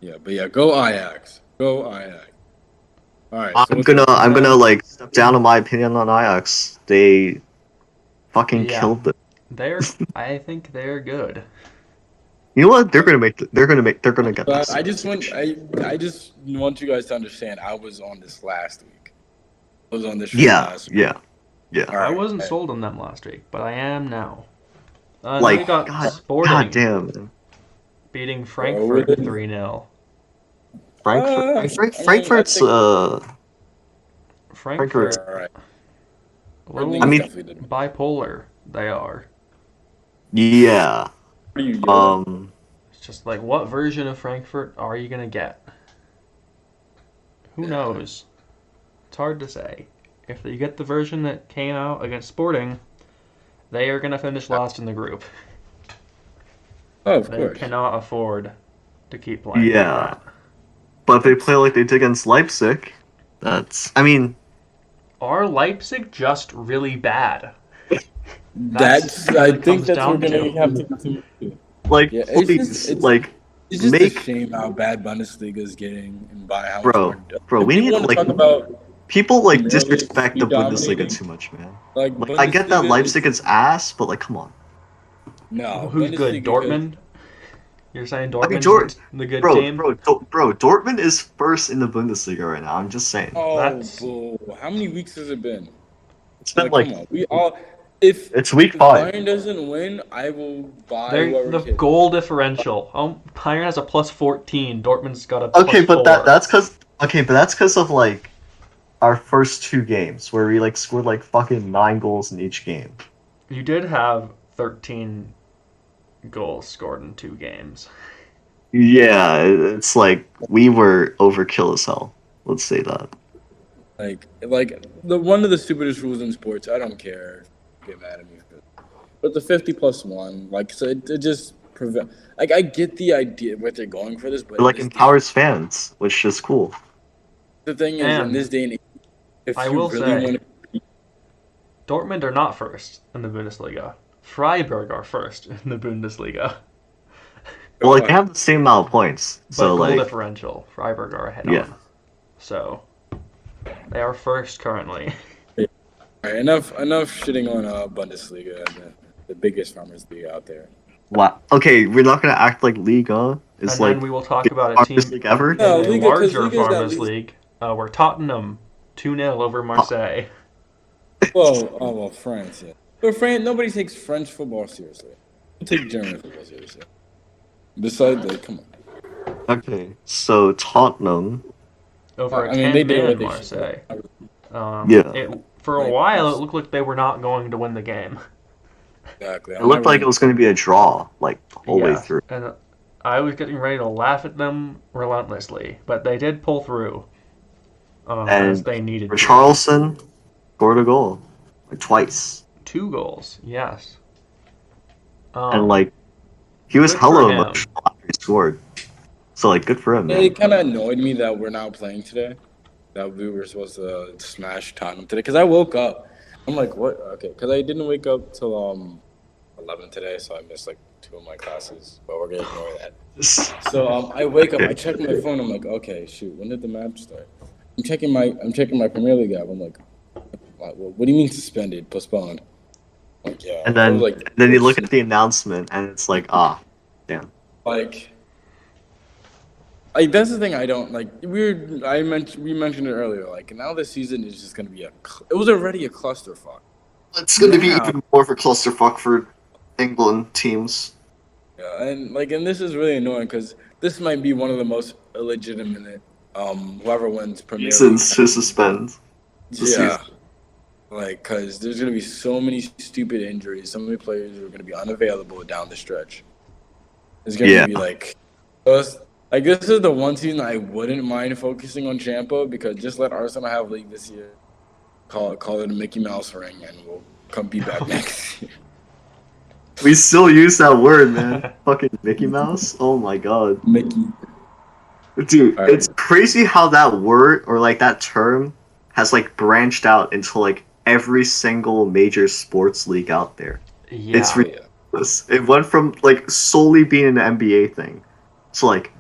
Yeah, but go Ajax. Go Ajax. All right. I'm gonna like step down on my opinion on Ajax. They fucking killed them. I think they're good. You know what? They're gonna get this. I just want you guys to understand. I was on this last week. I was on this. Last week. Yeah. I wasn't sold on them last week, but I am now. Like, Sporting. God damn. Beating Frankfurt 3-0. Frankfurt's Frankfurt. I mean, bipolar they are. Yeah. It's just like, what version of Frankfurt are you gonna get? Who knows? It's hard to say. If you get the version that came out against Sporting, they are gonna finish last in the group. Oh, of course. They cannot afford to keep playing. Yeah. Like that. But if they play like they did against Leipzig, are Leipzig just really bad? I think that's what we're gonna have to do. Like, it's just a shame how bad Bundesliga is getting and by how bro, we need to talk about people disrespect the Bundesliga too much, man. Like I get that Leipzig is ass, but come on. No, who's good? Dortmund. You're saying Dortmund's the good team? Bro, Dortmund is first in the Bundesliga right now. I'm just saying. Oh, boo. How many weeks has it been? It's been come on. It's week 5. Bayern doesn't win, I will buy the goal differential. Bayern has a plus 14. Dortmund's got a okay, plus 4. that's because of like our first 2 games where we like scored like fucking 9 goals in each game. You did have 13 goals scored in 2 games. Yeah, it's like we were overkill as hell. Let's say that. Like one of the stupidest rules in sports. I don't care. Get mad at me, but the 50+1, like, so it just prevent. Like, I get the idea what they're going for this, but it like empowers fans, which is cool. The thing is, in this day and age, if I you will really want say, Dortmund are not first in the Bundesliga. Freiburg are first in the Bundesliga. Well, like, they have the same amount of points, so but goal like differential, Freiburg are ahead on. So they are first currently. All right, enough shitting on Bundesliga, the biggest farmers league out there. Wow. Okay, we're not gonna act like Liga is and like. then we will talk about a team league ever. in the larger Farmers League, where Tottenham 2-0 over Marseille. Well, France. Yeah. But France, nobody takes French football seriously. They take German football seriously. Besides, come on. Okay, so Tottenham. Over a 10-man in Marseille. For a while, it looked like they were not going to win the game. Exactly. It looked like it was going to be a draw, like, the whole way through. And I was getting ready to laugh at them relentlessly, but they did pull through as they needed to. Richarlison scored a goal, like, twice. 2 goals, yes. And, like, he was hella emotional after he scored. So, like, good for him, man. It kind of annoyed me that we're not playing today. That we were supposed to smash Tottenham today. Because I woke up. I'm like, what? Okay. Because I didn't wake up till 11 today, so I missed, like, 2 of my classes. But we're going to ignore that. So I wake up. I check my phone. I'm like, okay, shoot. When did the match start? I'm checking my Premier League app. I'm like, what do you mean suspended? Postponed? I'm like, yeah. And then you look at the announcement, and it's like, damn. Like that's the thing I don't like. We mentioned it earlier. Like, now this season is just gonna be it was already a clusterfuck. It's gonna be even more of a clusterfuck for England teams. Yeah, and this is really annoying because this might be one of the most illegitimate. Whoever wins Premier League seasons to suspend. Yeah, like, because there's gonna be so many stupid injuries. So many players are gonna be unavailable down the stretch. It's gonna be like. Like, this is the one season I wouldn't mind focusing on Champa, because just let Arsenal have league this year. Call it a Mickey Mouse ring, and we'll be back next year. We still use that word, man. Fucking Mickey Mouse? Oh my god. Mickey. Dude, it's crazy how that word, or like that term, has like branched out into like every single major sports league out there. Yeah. It's ridiculous. It went from like solely being an NBA thing. So like,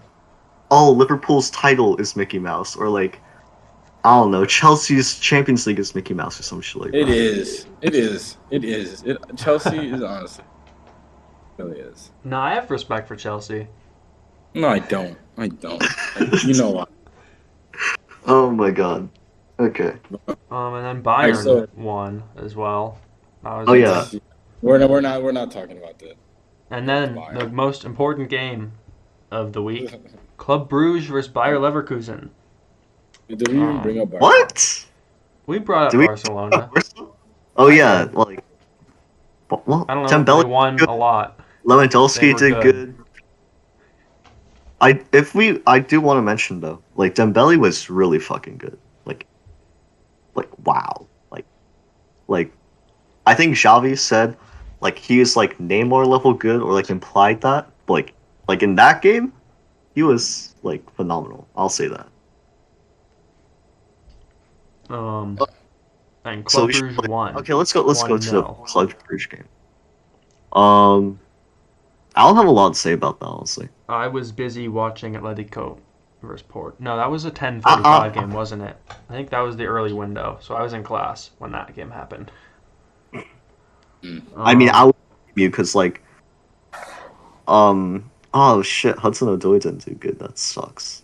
Liverpool's title is Mickey Mouse, or like, I don't know, Chelsea's Champions League is Mickey Mouse or some shit like that. It is. Chelsea is honestly, it really is. No, I have respect for Chelsea. No, I don't. You know what? Oh my god. Okay. And then Bayern won as well. Yeah. We're not talking about that. And then the most important game of the week. Club Brugge versus Bayer Leverkusen. Did we even bring up Barcelona? What? We brought up Barcelona. Oh yeah, like, well, I don't know. Dembele They won a lot. Lewandowski did good. I do want to mention though, like, Dembele was really fucking good. Like wow. Like I think Xavi said like he was like Neymar level good, or like implied that. But like in that game, he was like phenomenal. I'll say that. And Club Brugge won. Okay, let's go to the Club Brugge game. I don't have a lot to say about that, honestly. I was busy watching Atletico versus Port. No, that was a 10:45 game, wasn't it? I think that was the early window, so I was in class when that game happened. I mean, I would because like, Oh shit, Hudson-Odoi didn't do good. That sucks.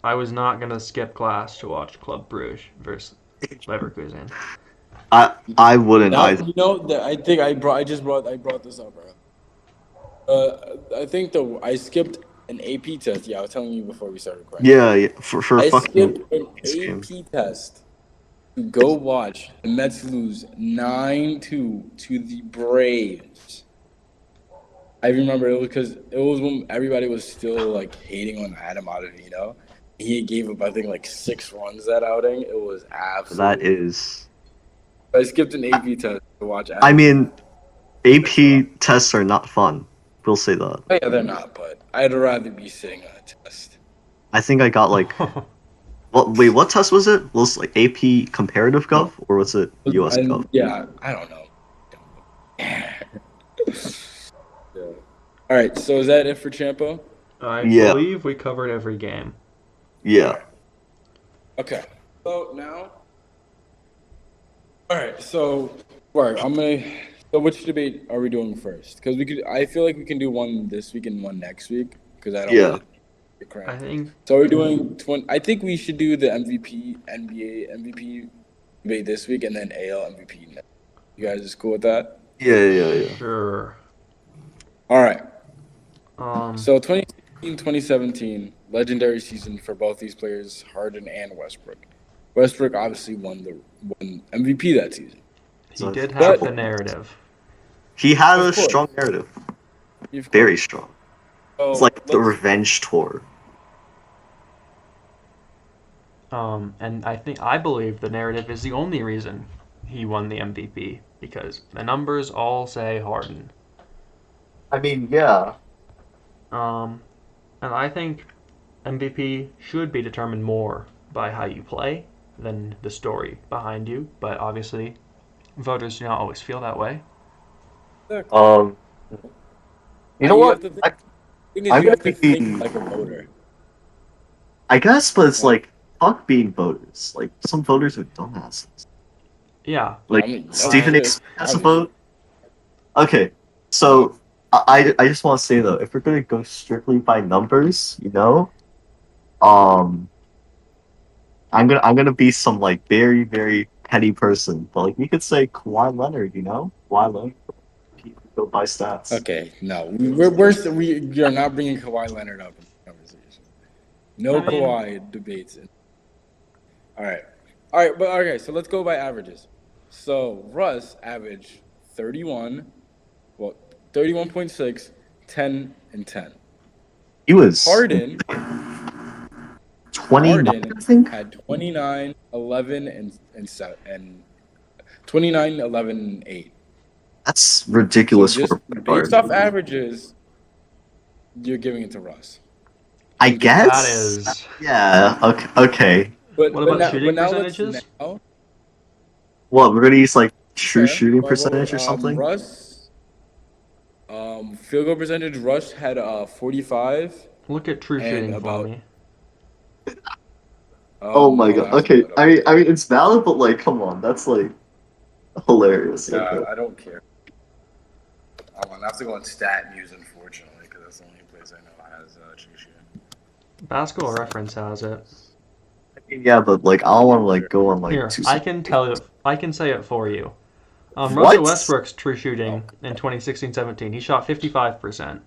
I was not gonna skip class to watch Club Brugge versus Leverkusen. I wouldn't Now, either. I brought this up, bro. I think I skipped an AP test. Yeah, I was telling you before we started recording. Yeah, for I fucking skipped an AP test to go watch the Mets lose 9-2 to the Braves. I remember it was when everybody was still like hating on Adam Ottavino. He gave up, I think, like 6 runs that outing. It was absolutely. That is. I skipped an AP test to watch. I mean, AP tests are not fun. We'll say that. Oh, yeah, they're not, but I'd rather be sitting on a test. I think I got like. What test was it? Was it like AP Comparative Gov or was it US Gov? Yeah, I don't know. Yeah. All right, so is that it for Champo? I believe we covered every game. Yeah. Okay. So now. All right. So, So which debate are we doing first? Because I feel like we can do one this week and one next week. Because I don't. Yeah. I think. So we're doing. I think we should do the NBA MVP debate this week and then AL MVP next. You guys is cool with that? Yeah. Sure. All right. So 2016-2017, legendary season for both these players, Harden and Westbrook. Westbrook obviously won MVP that season. He did have the narrative. He had a strong narrative. Very strong. So it's like the revenge tour. And I believe the narrative is the only reason he won the MVP because the numbers all say Harden. I mean, yeah. And I think MVP should be determined more by how you play than the story behind you. But obviously, voters do not always feel that way. You know what? I'm gonna think like a voter. I guess, but it's like fuck being voters. Like some voters are dumbasses. Yeah. Like Stephen has a vote. Okay, so. I just want to say though, if we're gonna go strictly by numbers, I'm gonna be some like very very petty person, but like we could say Kawhi Leonard, Kawhi Leonard. People go by stats. Okay, no, you're not bringing Kawhi Leonard up in the conversation. No Kawhi debates. All right, but okay, so let's go by averages. So Russ averaged 31.6, 10, and 10. He was Harden 29, I think. Had 29, 11, and 7, and 29, 11, and 8. That's ridiculous. So just based off averages, you're giving it to Russ. I guess. That is. Yeah. Okay. What about shooting percentages? What, we're gonna use like true shooting percentage or something? Russ. Field goal percentage. Russ had 45. Look at true shooting for me. Oh my god. Okay. I mean, it's valid, but like, come on, that's like hilarious. I don't care. I have to go on Stat News, unfortunately, because that's the only place I know has true shooting. Basketball Reference has it. Yeah, but like, I don't want to like go on like. Here, I can tell you. I can say it for you. Russell Westbrook's true shooting in 2016-17, he shot 55%.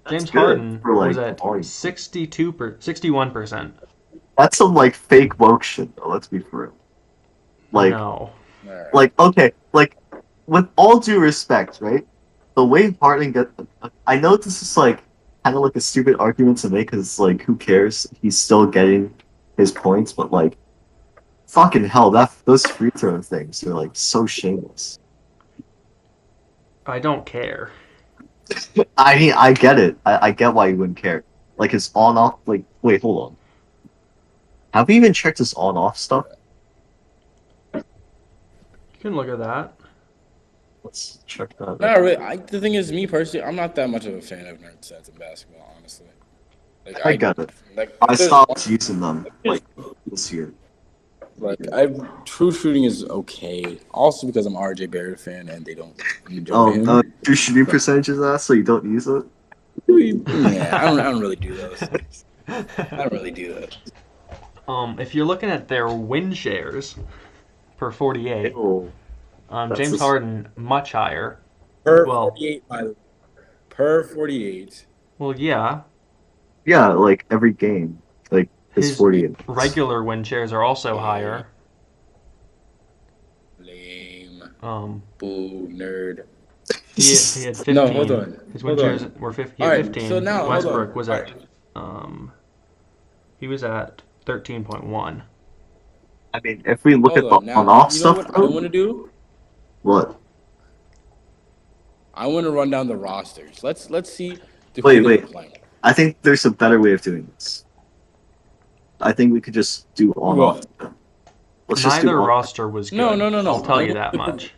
James Harden was at 61%. That's some like fake woke shit, though. Let's be for real. Like, no. Like, okay, like with all due respect, right? The way Harden I know this is like kind of like a stupid argument to make because like, who cares? He's still getting his points, but like, fucking hell, those free throw things are like so shameless. I don't care. I mean, I get it. I get why you wouldn't care. Like his on-off. Like, wait, hold on. Have we even checked his on-off stuff? You can look at that. Let's check that. Not really. The thing is, me personally, I'm not that much of a fan of nerd sets in basketball, honestly. Like, I get it. Like, I stopped using them like this year. Like, true shooting is okay. Also because I'm RJ Barrett fan and they don't enjoy him. True shooting percentages, so you don't use it? Yeah, I don't really do those. I don't really do those. If you're looking at their win shares per 48, Ew, James Harden much higher. Per 48, by the way. Per 48. Well, yeah. Yeah, like every game, like his 48. Regular win shares are also higher. Lame. Boo, nerd. He had 15. No, hold on. His win shares were 15. Right, so now, Westbrook was at he was at 13.1. I mean, if we look at the on-off stuff, what I want to do? What? I want to run down the rosters. Let's see. Wait. I think there's a better way of doing this. I think we could just do on-off. Neither roster was good. No. I'll tell you that much.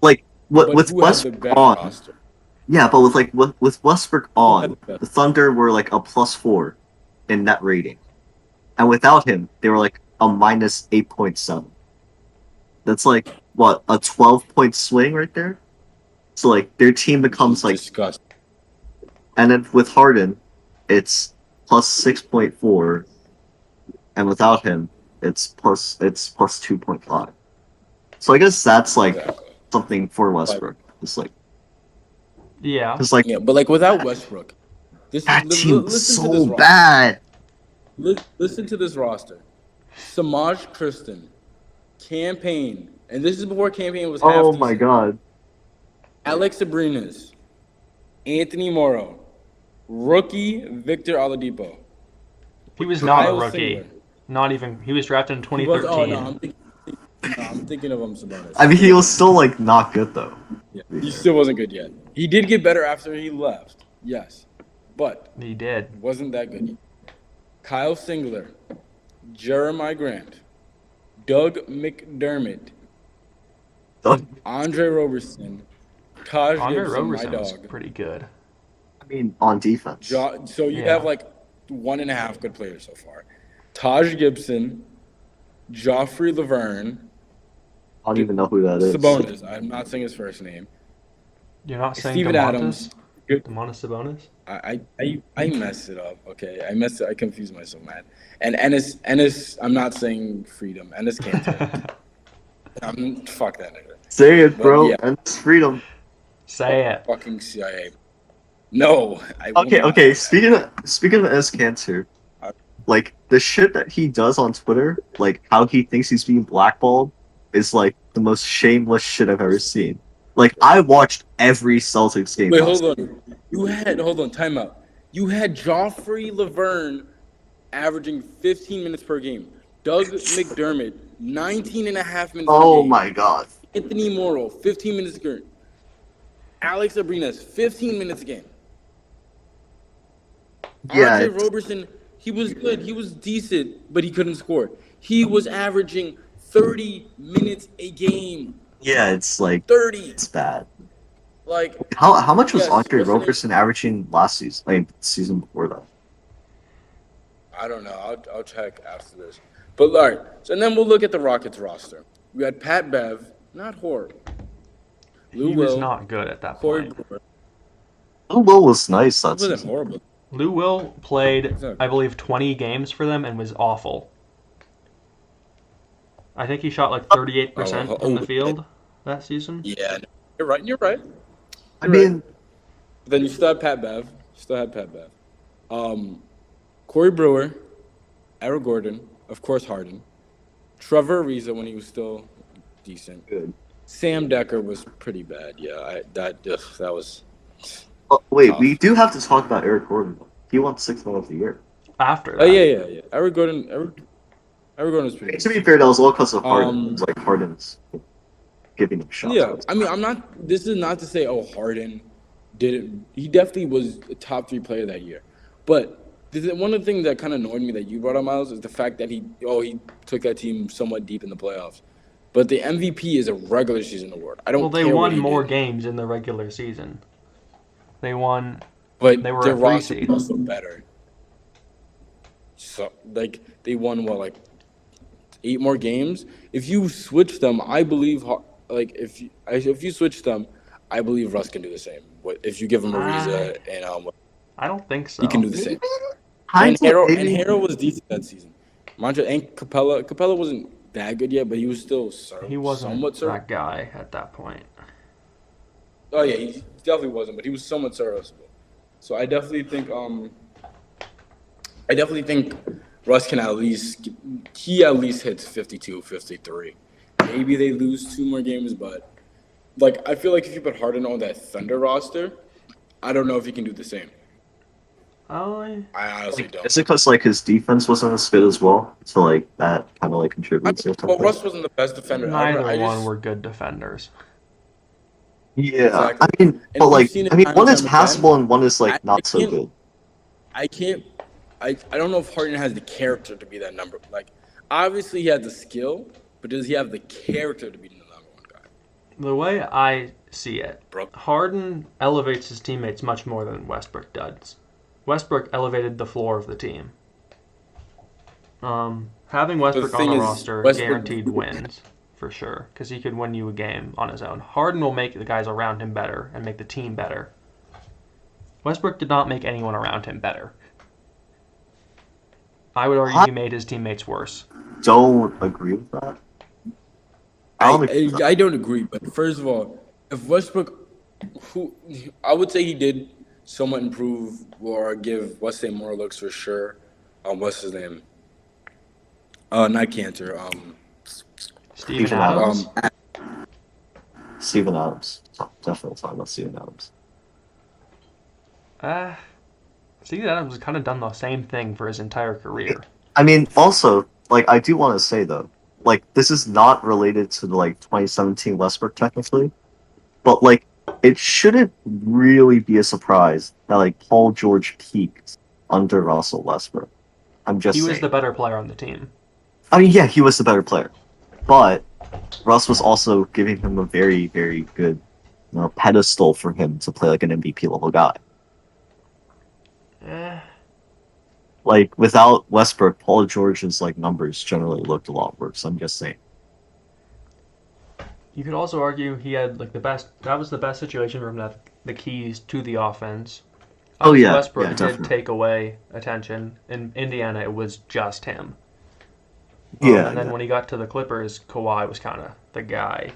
Like with Westbrook on. Yeah, but with Westbrook on, the Thunder were like a +4 in net rating, and without him, they were like a -8.7. That's like what, a 12-point swing right there. So like their team becomes like disgusting. And then with Harden, it's +6.4, and without him, it's +2.5. So I guess that's like something for Westbrook. It's like, yeah, it's like, yeah, but like without Westbrook, that team is so bad. Listen to this roster: Samaj Kristen, Campaign, and this is before Campaign was. Oh my God. Alex Abrinas, Anthony Morrow, rookie Victor Oladipo. He was not a rookie. Singler. Not even. He was drafted in 2013. I'm thinking of Sabonis. I mean, he was still like not good though. Yeah, he still wasn't good yet. He did get better after he left. Yes, but he did. Wasn't that good. Kyle Singler, Jeremiah Grant, Doug McDermott, Andre Roberson, Taj Gibson, my dog. Was pretty good. I mean, on defense. So you have like 1.5 good players so far. Taj Gibson, Joffrey Laverne. I don't even know who that is. Sabonis. I'm not saying his first name. You're not saying Steven Adams. Domantas Sabonis? I messed it up. Okay, I confused myself, man. And Ennis. I'm not saying freedom. Ennis can't. Fuck that nigga. Say it, bro. Yeah. Ennis freedom. Say it. Fucking CIA. No. Okay. Speaking of Ennis Cantor, like the shit that he does on Twitter, like how he thinks he's being blackballed, is like the most shameless shit I've ever seen. Like I watched every Celtics game. Wait, hold on. Time out. You had Joffrey Laverne averaging 15 minutes per game. Doug McDermott, 19 and a half minutes per game. Oh my God. Anthony Morrow, 15 minutes a game. Alex Abrinas, 15 minutes a game. Yeah. Andre Roberson, he was good. He was decent, but he couldn't score. He was averaging 30 minutes a game. Yeah, it's like 30. It's bad. Like how much was Andre Roberson averaging last season? Like season before that? I don't know. I'll check after this. But all right. So then we'll look at the Rockets roster. We had Pat Bev, not horrible. He was not good at that point. Lou Will was nice. That wasn't horrible. Lou Will played, I believe, 20 games for them and was awful. I think he shot like 38% from the field that season. Yeah, you're right. I mean, then you still had Pat Bev. Corey Brewer, Eric Gordon, of course Harden, Trevor Ariza when he was still decent. Good. Sam Decker was pretty bad. Yeah, that was. Wait, tough. We do have to talk about Eric Gordon. He won 6th Man of the Year. After that. Oh yeah. Eric Gordon was pretty. To be fair, that was all because of Harden. It was like Harden's giving him shots. Yeah, I mean, I'm not. This is not to say, Harden didn't. He definitely was a top 3 player that year. But one of the things that kind of annoyed me that you brought up, Miles, is the fact that he took that team somewhat deep in the playoffs. But the MVP is a regular season award. I don't. Well, they won more games in the regular season. They won. But they were their a 3 roster seed. was also better. So they won 8 more games. If you switch them, I believe if you switch them, I believe Russ can do the same. If you give him Ariza and I don't think so. He can do the same. And Harrell was decent that season. And Capella wasn't that good yet, but he was still he wasn't somewhat that guy at that point. Oh yeah, he definitely wasn't, but he was somewhat serviceable. So I definitely think Russ can at least hits 52, 53. Maybe they lose 2 more games, but like I feel like if you put Harden on that Thunder roster, I don't know if he can do the same. I honestly don't. Is it because like his defense wasn't as good as well? So like that kind of like contributes. Well, Russ wasn't the best defender. Neither one were good defenders. Yeah, exactly. I mean, but like, one is passable and one is like not so good. I don't know if Harden has the character to be that number. Like, obviously he has the skill, but does he have the character to be the number 1 guy? The way I see it, Harden elevates his teammates much more than Westbrook does. Westbrook elevated the floor of the team. Having Westbrook on the roster guaranteed wins, for sure, because he could win you a game on his own. Harden will make the guys around him better and make the team better. Westbrook did not make anyone around him better. I would argue he made his teammates worse. Don't agree with that. I don't agree, but first of all, if Westbrook, I would say he did somewhat improve or give Westside more looks for sure. What's his name? Not Cantor. Steven Adams. Steven Adams. Definitely talking about Steven Adams. Steven Adams has kind of done the same thing for his entire career. I mean, also, like, I do want to say, though, like, this is not related to the, like, 2017 Westbrook, technically, but, like, it shouldn't really be a surprise that, like, Paul George peaked under Russell Westbrook. I'm just saying. He was the better player on the team. I mean, yeah, he was the better player. But Russ was also giving him a very, very good pedestal for him to play like an MVP level guy. Like, without Westbrook, Paul George's like numbers generally looked a lot worse. I'm just saying. You could also argue he had like that was the best situation for him to have the keys to the offense. Westbrook did take away attention. In Indiana, it was just him. And then when he got to the Clippers, Kawhi was kind of the guy.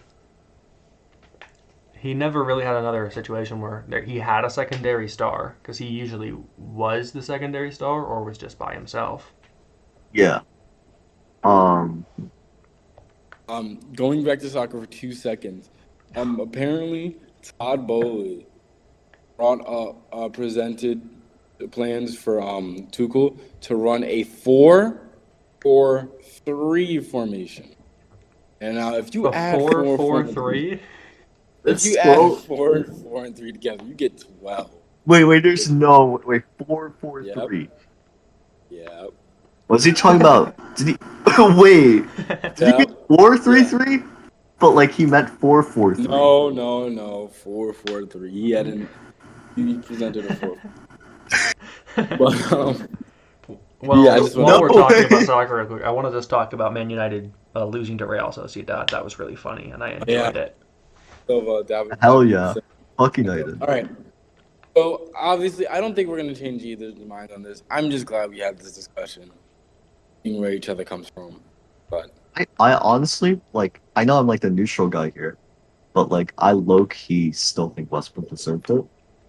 He never really had another situation where he had a secondary star, because he usually was the secondary star or was just by himself. Yeah. Going back to soccer for 2 seconds. Apparently, Todd Bowley presented plans for Tuchel to run a 4-4-3 formation. And now, if you add 4-4-3, if you add 4 and 3 together, you get 12. Wait. There's no 4-4-3. Yeah. What's he talking about? Did he wait? Did he get 4-3-3? But like he meant 4-4-3. No. 4-4-3. He presented a 4. But while we're talking about soccer, I want to just talk about Man United losing to Real Sociedad. That was really funny, and I enjoyed it. So, hell yeah, Fuck United. All right. So obviously, I don't think we're gonna change either's mind on this. I'm just glad we had this discussion, seeing where each other comes from. But I honestly I know I'm like the neutral guy here, but like I low-key still think Westbrook deserved it.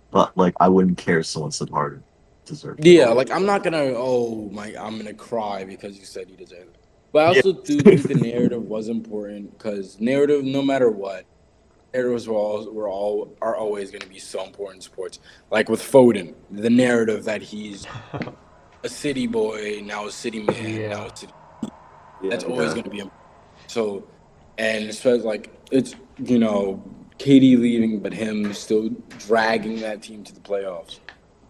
But like I wouldn't care if someone said Harden deserved it. Yeah, like I'm not gonna I'm gonna cry because you said he deserved it. But I also do think the narrative was important, because narrative, no matter what, narratives are always going to be so important in sports. Like with Foden, the narrative that he's a city boy, now a city man, now a city. That's always going to be important. So, and especially like it's KD leaving, but him still dragging that team to the playoffs.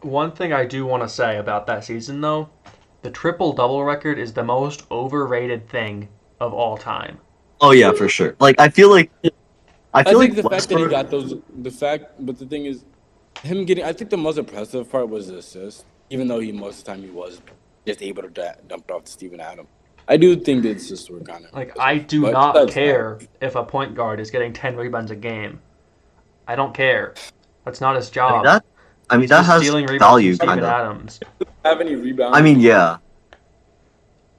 One thing I do want to say about that season, though, the triple-double record is the most overrated thing of all time. Oh yeah, for sure. Like I think the fact that he got those, but the thing is, him getting. I think the most impressive part was the assist, even though most of the time he was just able to dump it off to Steven Adams. I do think the assists were kind of I do not care if a point guard is getting 10 rebounds a game. I don't care. That's not his job. I mean that has value, kind of. Adams. Have any rebounds? I mean, yeah.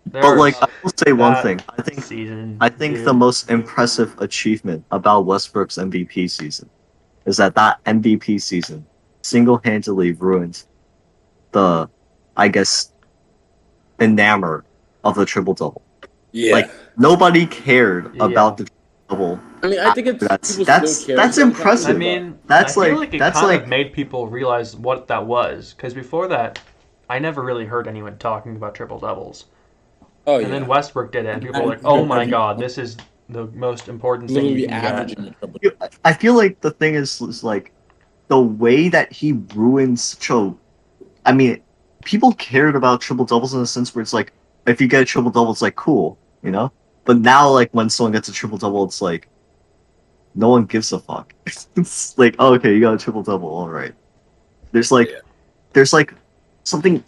But like, I will say one thing. I think the most impressive achievement about Westbrook's MVP season is that MVP season single-handedly ruined the, I guess, enamor of the triple-double. Yeah. Like, nobody cared about the triple-double. I mean, I think that's impressive. I mean, I feel like it kind of made people realize what that was, because before that, I never really heard anyone talking about triple-doubles. Oh, yeah. And then Westbrook did it, and people were like, oh my god, this is the most important thing you can get. I feel like the thing is like, the way that he ruins I mean, people cared about triple-doubles in a sense where it's like, if you get a triple-double, it's like, cool, you know? But now, like, when someone gets a triple-double, it's like, no one gives a fuck. It's like, oh, okay, you got a triple-double, alright. There's like something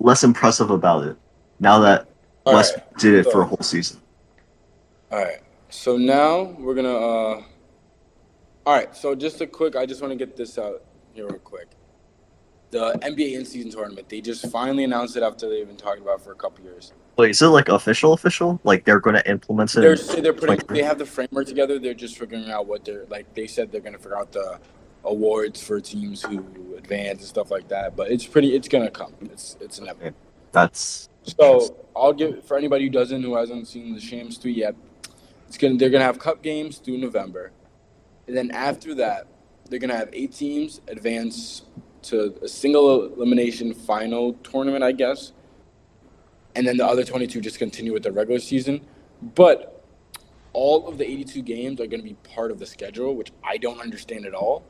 less impressive about it now that Westbrook did it for a whole season. Alright, so now we're gonna, alright, so just a quick, I just want to get this out here real quick. The NBA in-season tournament, they just finally announced it after they've been talking about it for a couple years. Wait, is it like official? Like they're going to implement it? They have the framework together. They're just figuring out what they said they're going to figure out the awards for teams who advance and stuff like that. But it's going to come. It's inevitable. So I'll give, for anybody who hasn't seen the Shams tweet yet, they're going to have cup games through November. And then after that, they're going to have 8 teams advance to a single elimination final tournament, I guess. And then the other 22 just continue with the regular season. But all of the 82 games are going to be part of the schedule, which I don't understand at all.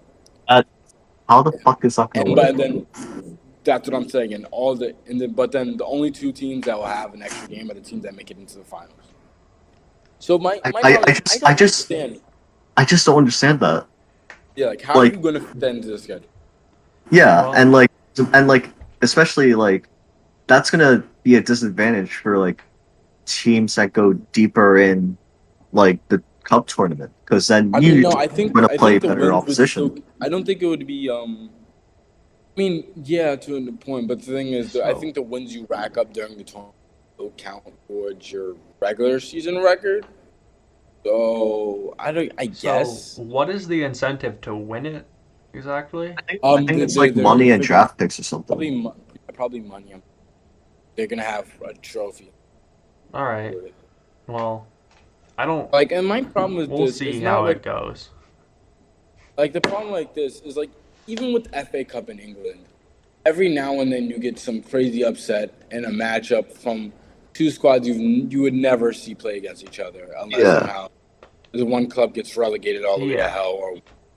How the fuck is that going to work? And then that's what I'm saying. But then the only 2 teams that will have an extra game are the teams that make it into the finals. So I just don't understand that. Yeah, like how are you going to fit that into the schedule? Yeah, and like especially like that's gonna be a disadvantage for like teams that go deeper in like the cup tournament because then you're gonna play better opposition. I don't think it would be. I mean, yeah, to a point, but the thing is, I think the wins you rack up during the tournament will count towards your regular season record. So I guess. What is the incentive to win it? Exactly. I think it's like money and draft picks or something. Probably money. They're gonna have a trophy. All right. Well, I don't like. And my problem with we'll see how it goes. Like the problem like this is like even with FA Cup in England, every now and then you get some crazy upset in a matchup from 2 squads you would never see play against each other unless somehow the one club gets relegated all the way to hell or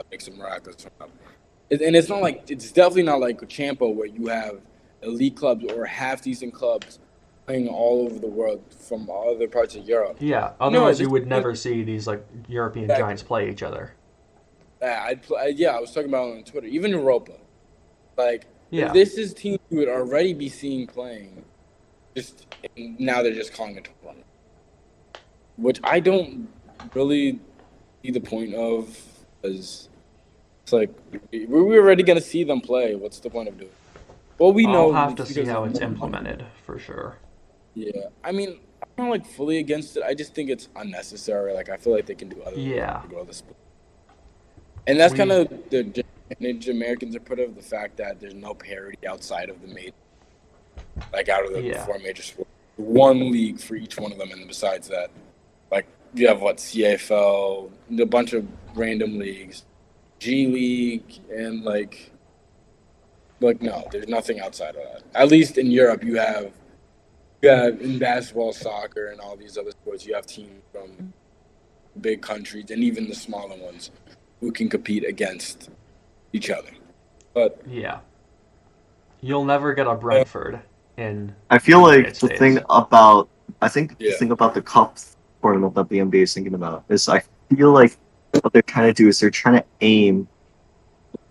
makes some miraculous. And it's not like it's definitely not like Champo where you have elite clubs or half decent clubs playing all over the world from other parts of Europe. Yeah, otherwise you would never see these like European giants play each other. I was talking about it on Twitter. Even Europa, like this is teams you would already be seeing playing. Just now they're just calling it tournament, which I don't really see the point of because. It's like we're already gonna see them play. What's the point of doing it? Well, I'll have to see how it's implemented for sure. Yeah, I mean, I'm not like fully against it. I just think it's unnecessary. Like I feel like they can do other things to grow the sport. And that's kind of the advantage Americans are put of the fact that there's no parity outside of the major, like out of the 4 major sports. 1 league for each one of them, and besides that, like you have CFL, a bunch of random leagues. G League and like no, there's nothing outside of that. At least in Europe, you have in basketball, soccer, and all these other sports, you have teams from big countries and even the smaller ones who can compete against each other. But you'll never get a Brentford in. I feel like the thing about the cup tournament that the NBA is thinking about is I feel like. What they're trying to do is they're trying to aim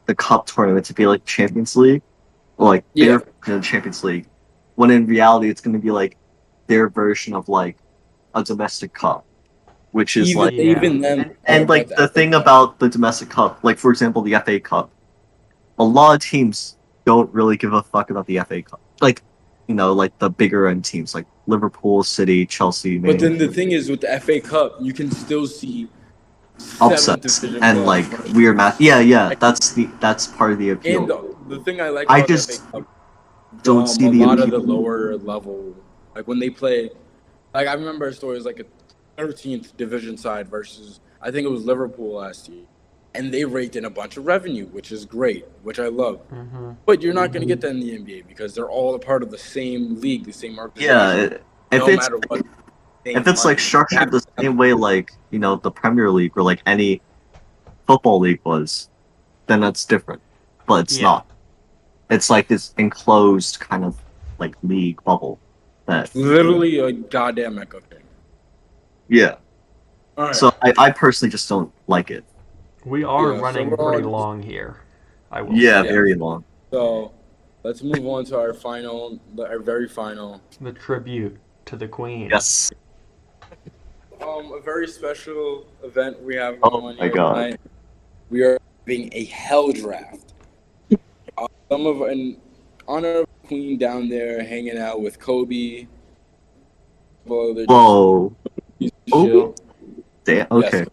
the cup tournament to be like Champions League, or like their Champions League, when in reality it's going to be like their version of like a domestic cup, which is even them. And like the thing about the domestic cup, like for example the FA Cup, a lot of teams don't really give a fuck about the FA Cup. Like, like the bigger end teams like Liverpool, City, Chelsea. But then the thing is with the FA Cup, you can still see upsets and like weird math. Yeah. That's part of the appeal. And the thing I like about the FA Cup, don't see a the lot appeal. of the lower level, like when they play, like I remember a story, it was like a 13th division side versus I think it was Liverpool last year, and they raked in a bunch of revenue, which is great, which I love. Mm-hmm. But you're not going to get that in the NBA because they're all a part of the same league, the same organization. Yeah, if it's like structured the same way like the Premier League or like any football league was, then that's different. But it's not. It's like this enclosed kind of like league bubble that literally a goddamn echo thing. Yeah. All right. So I personally just don't like it. We are running pretty long here. I will. Yeah, very long. So let's move on to our very final. The tribute to the Queen. Yes. A very special event we have going on here tonight. We are having a hell draft. In honor of the Queen down there hanging out with Kobe. Whoa. Damn. Okay. Yes.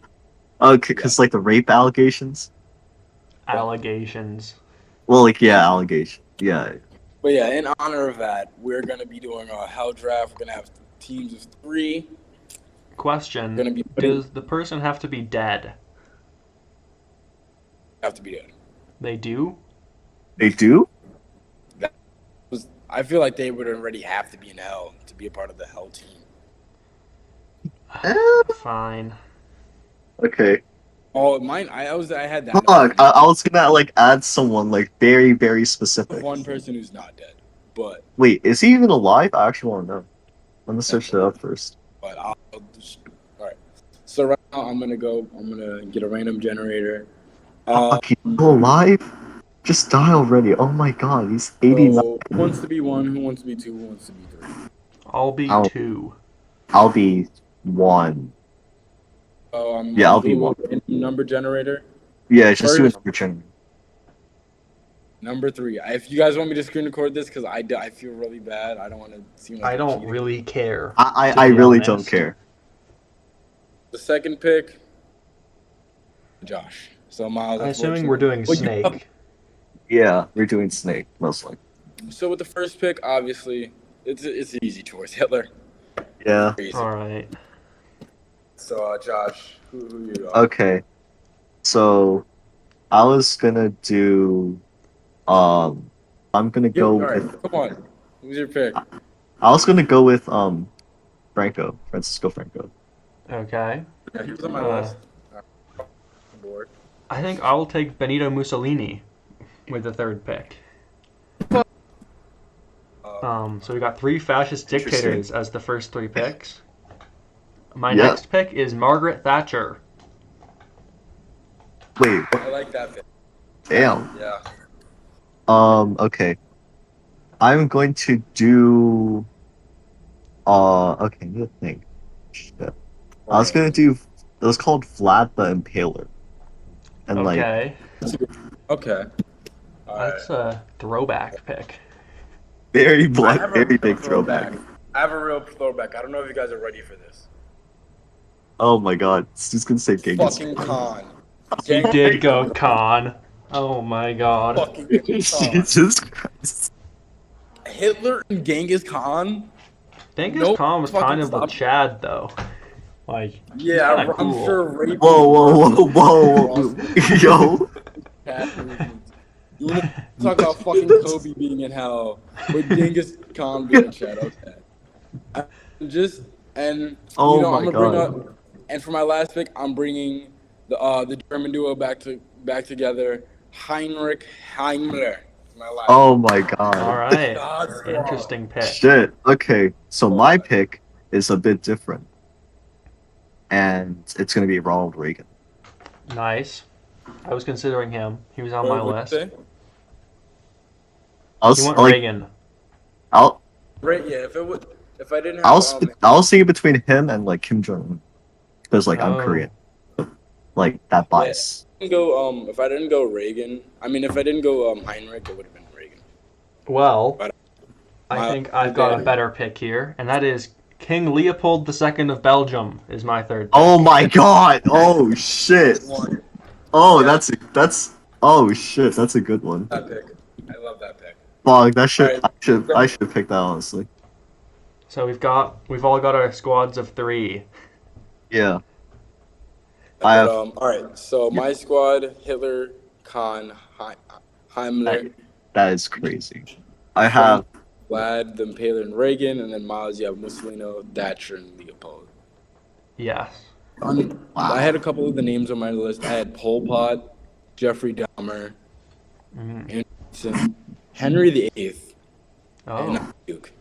Okay, because like the rape allegations. Allegations. Well, like allegations. Yeah. But yeah, in honor of that, we're gonna be doing a hell draft. We're gonna have teams of 3. Question: does the person have to be dead? Have to be dead. They do. They do. I feel like they would already have to be in hell to be a part of the hell team. Fine. Okay. Oh, mine. I had that. Fuck! I was gonna like add someone like very very specific. One person who's not dead, but wait, is he even alive? I actually want to know. Let me search it up first. But all right. So right now I'm gonna get a random generator. He's still alive? Just die already! Oh my god, he's 89. So who wants to be 1? Who wants to be 2? Who wants to be 3? I'll be 2. I'll be 1. I'll be 1. Number generator. Yeah, just do a number generator. Number 3. If you guys want me to screen record this, because I feel really bad. I don't want to seem like I don't really care. I really don't care. The second pick, Josh. So Miles. I'm assuming we're doing Snake. Yeah, we're doing Snake mostly. So with the first pick, obviously, it's an easy choice, Hitler. Yeah. All right. So Josh, who you got? Okay. So I was gonna do. I'm gonna go with. Come on, who's your pick? I was gonna go with Francisco Franco. Okay. Yeah, he was on my list. Board. I think I'll take Benito Mussolini with the 3rd pick. So we got 3 fascist dictators as the first 3 picks. My next pick is Margaret Thatcher. Wait. I like that pick. Damn. Yeah. Okay. I'm going to do. Okay, I need to think. Shit. I was gonna do. It was called Vlad the Impaler. And okay. Okay. That's a throwback pick. Very big throwback. I have a real throwback. I don't know if you guys are ready for this. Oh my god. Who's gonna say Genghis? Fucking Khan. He did go Khan. Oh my god. Fucking Genghis Khan. Jesus Christ. Hitler and Genghis Khan? Genghis Khan was kind of with Chad, though. Like, yeah, I'm cool. Sure. Whoa. Yo. You want to talk about fucking Kobe being in hell with Genghis Khan being in Chad? Okay. I'm gonna bring up. And for my last pick, I'm bringing the German duo back together. Heinrich Himmler. Oh my god. All right. Interesting pick. Shit. Okay, so my pick is a bit different. And it's going to be Ronald Reagan. Nice. I was considering him. He was on my list. You want Reagan? Right, yeah. If I didn't have, I was thinking between him and like Kim Jong Un. because like I'm Korean, like that bias. If I didn't go Reagan, if I didn't go Heinrich, it would have been Reagan. Well, I think I've got a better pick here, and that is King Leopold II of Belgium is my third pick. Oh my god! Oh shit! Oh, yeah. that's oh shit! That's a good one. That pick, I love that pick. Fuck, I should have picked that honestly. So we've all got our squads of 3. Yeah. All right. So my squad: Hitler, Kahn, Himmler. That is crazy. I have Vlad, the Impaler, and Reagan, and then Miles. You have Mussolini, Thatcher, and Leopold. Yes. Wow. I had a couple of the names on my list. I had Pol Pot, Jeffrey Dahmer, Anderson, Henry VIII, and Duke.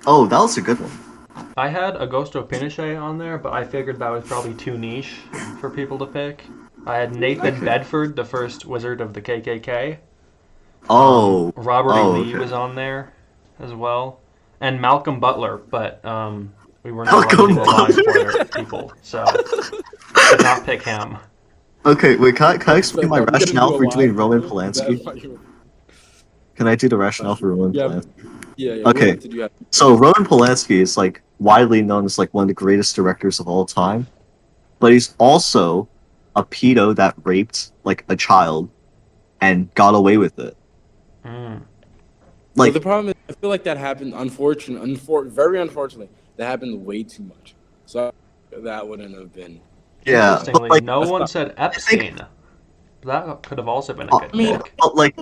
Oh, that was a good one. I had Augusto Pinochet on there, but I figured that was probably too niche for people to pick. I had Nathan Bedford, the first wizard of the KKK. Oh. Robert E. Lee was on there as well. And Malcolm Butler, but we weren't allowed to do live people, so did not pick him. Okay, wait, can I explain my rationale for doing Roman Polanski? Can I do the rationale for Roman Polanski? Yeah. Okay, so Roman Polanski is like widely known as like one of the greatest directors of all time, but he's also a pedo that raped like a child and got away with it. Like the problem is, I feel like that happened. Very unfortunately, that happened way too much. So that wouldn't have been. Yeah, interestingly, like, no one said Epstein. That could have also been a good pick. But like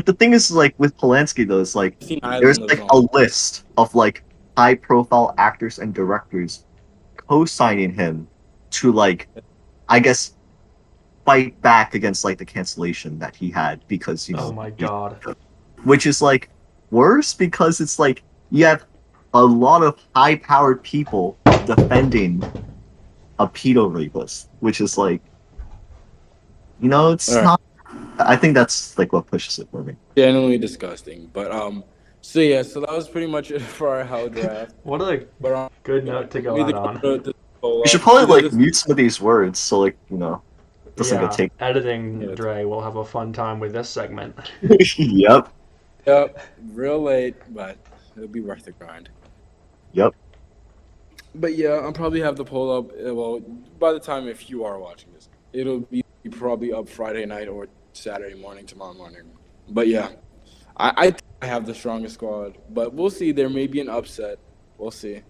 the thing is, like with Polanski though, it's like there's like a list of like high-profile actors and directors co-signing him to like, I guess, fight back against like the cancellation that he had because oh my god, which is like worse because it's like you have a lot of high-powered people defending a pedo rapist, which is like. It's not. I think that's like what pushes it for me. Genuinely disgusting, but so that was pretty much it for our Hell draft. What a good note to go out on. We should probably like mute some of these words so like doesn't get taken. Editing Dre will have a fun time with this segment. Yep. Real late, but it'll be worth the grind. Yep. But yeah, I'll probably have the poll up. Well, by the time if you are watching this, it'll be probably up Friday night or Saturday morning, tomorrow morning. But yeah, I have the strongest squad, but we'll see. There may be an upset. We'll see.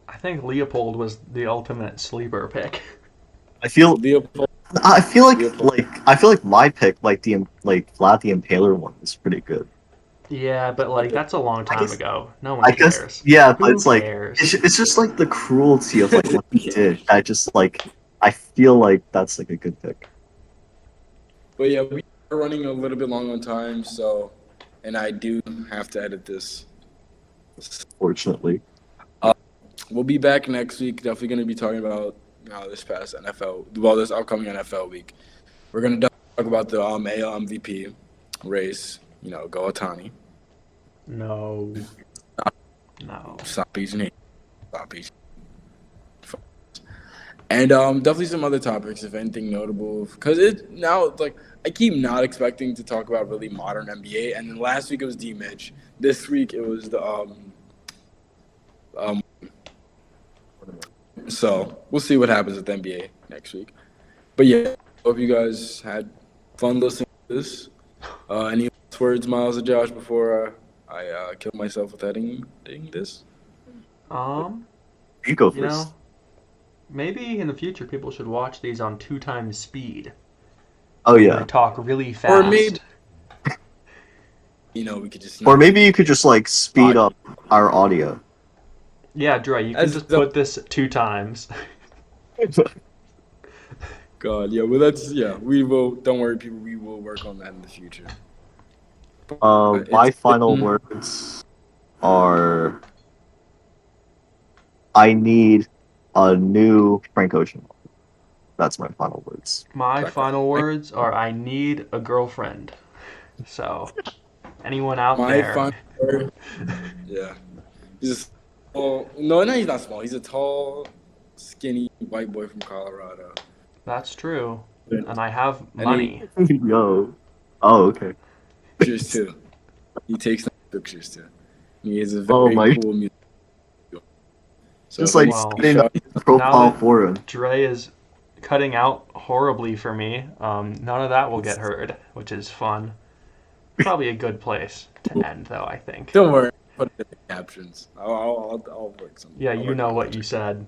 I think Leopold was the ultimate sleeper pick. I feel Leopold. I feel like my pick, like Vlad the Impaler one, is pretty good. Yeah, but like that's a long time ago. No one cares. Yeah, but it's like it's just like the cruelty of like what he did. I just like I feel like that's like a good pick. But yeah, we are running a little bit long on time, and I do have to edit this. Fortunately. We'll be back next week. Definitely going to be talking about this past this upcoming NFL week. We're going to talk about the AL MVP race. Go Ohtani. No. Stop using it. And definitely some other topics, if anything notable. Because I keep not expecting to talk about really modern NBA. And then last week it was D-Mitch. This week it was the So we'll see what happens with the NBA next week. But yeah, hope you guys had fun listening to this. Any last words, Miles or Josh, before I kill myself with editing this? You go first. Maybe in the future people should watch these on 2 times speed. Oh yeah. They talk really fast. Or maybe we could just. Or maybe you could just like speed up our audio. Yeah, Dre, you can just put this 2 times. God, we will. Don't worry, people. We will work on that in the future. My final words are: I need a new Frank Ocean. That's my final words. My final words are: I need a girlfriend. So, anyone out there? My final word. Yeah. He's no, he's not small. He's a tall, skinny white boy from Colorado. That's true. And I have money. Yo. Oh, okay. Pictures too. He takes some pictures too. He is a very cool music. So just like setting up the profile for him. Dre is cutting out horribly for me. None of that will get heard, which is fun. Probably a good place to end, though, I think. Don't worry. Put it in the captions. I'll work something. Yeah, you know what you said.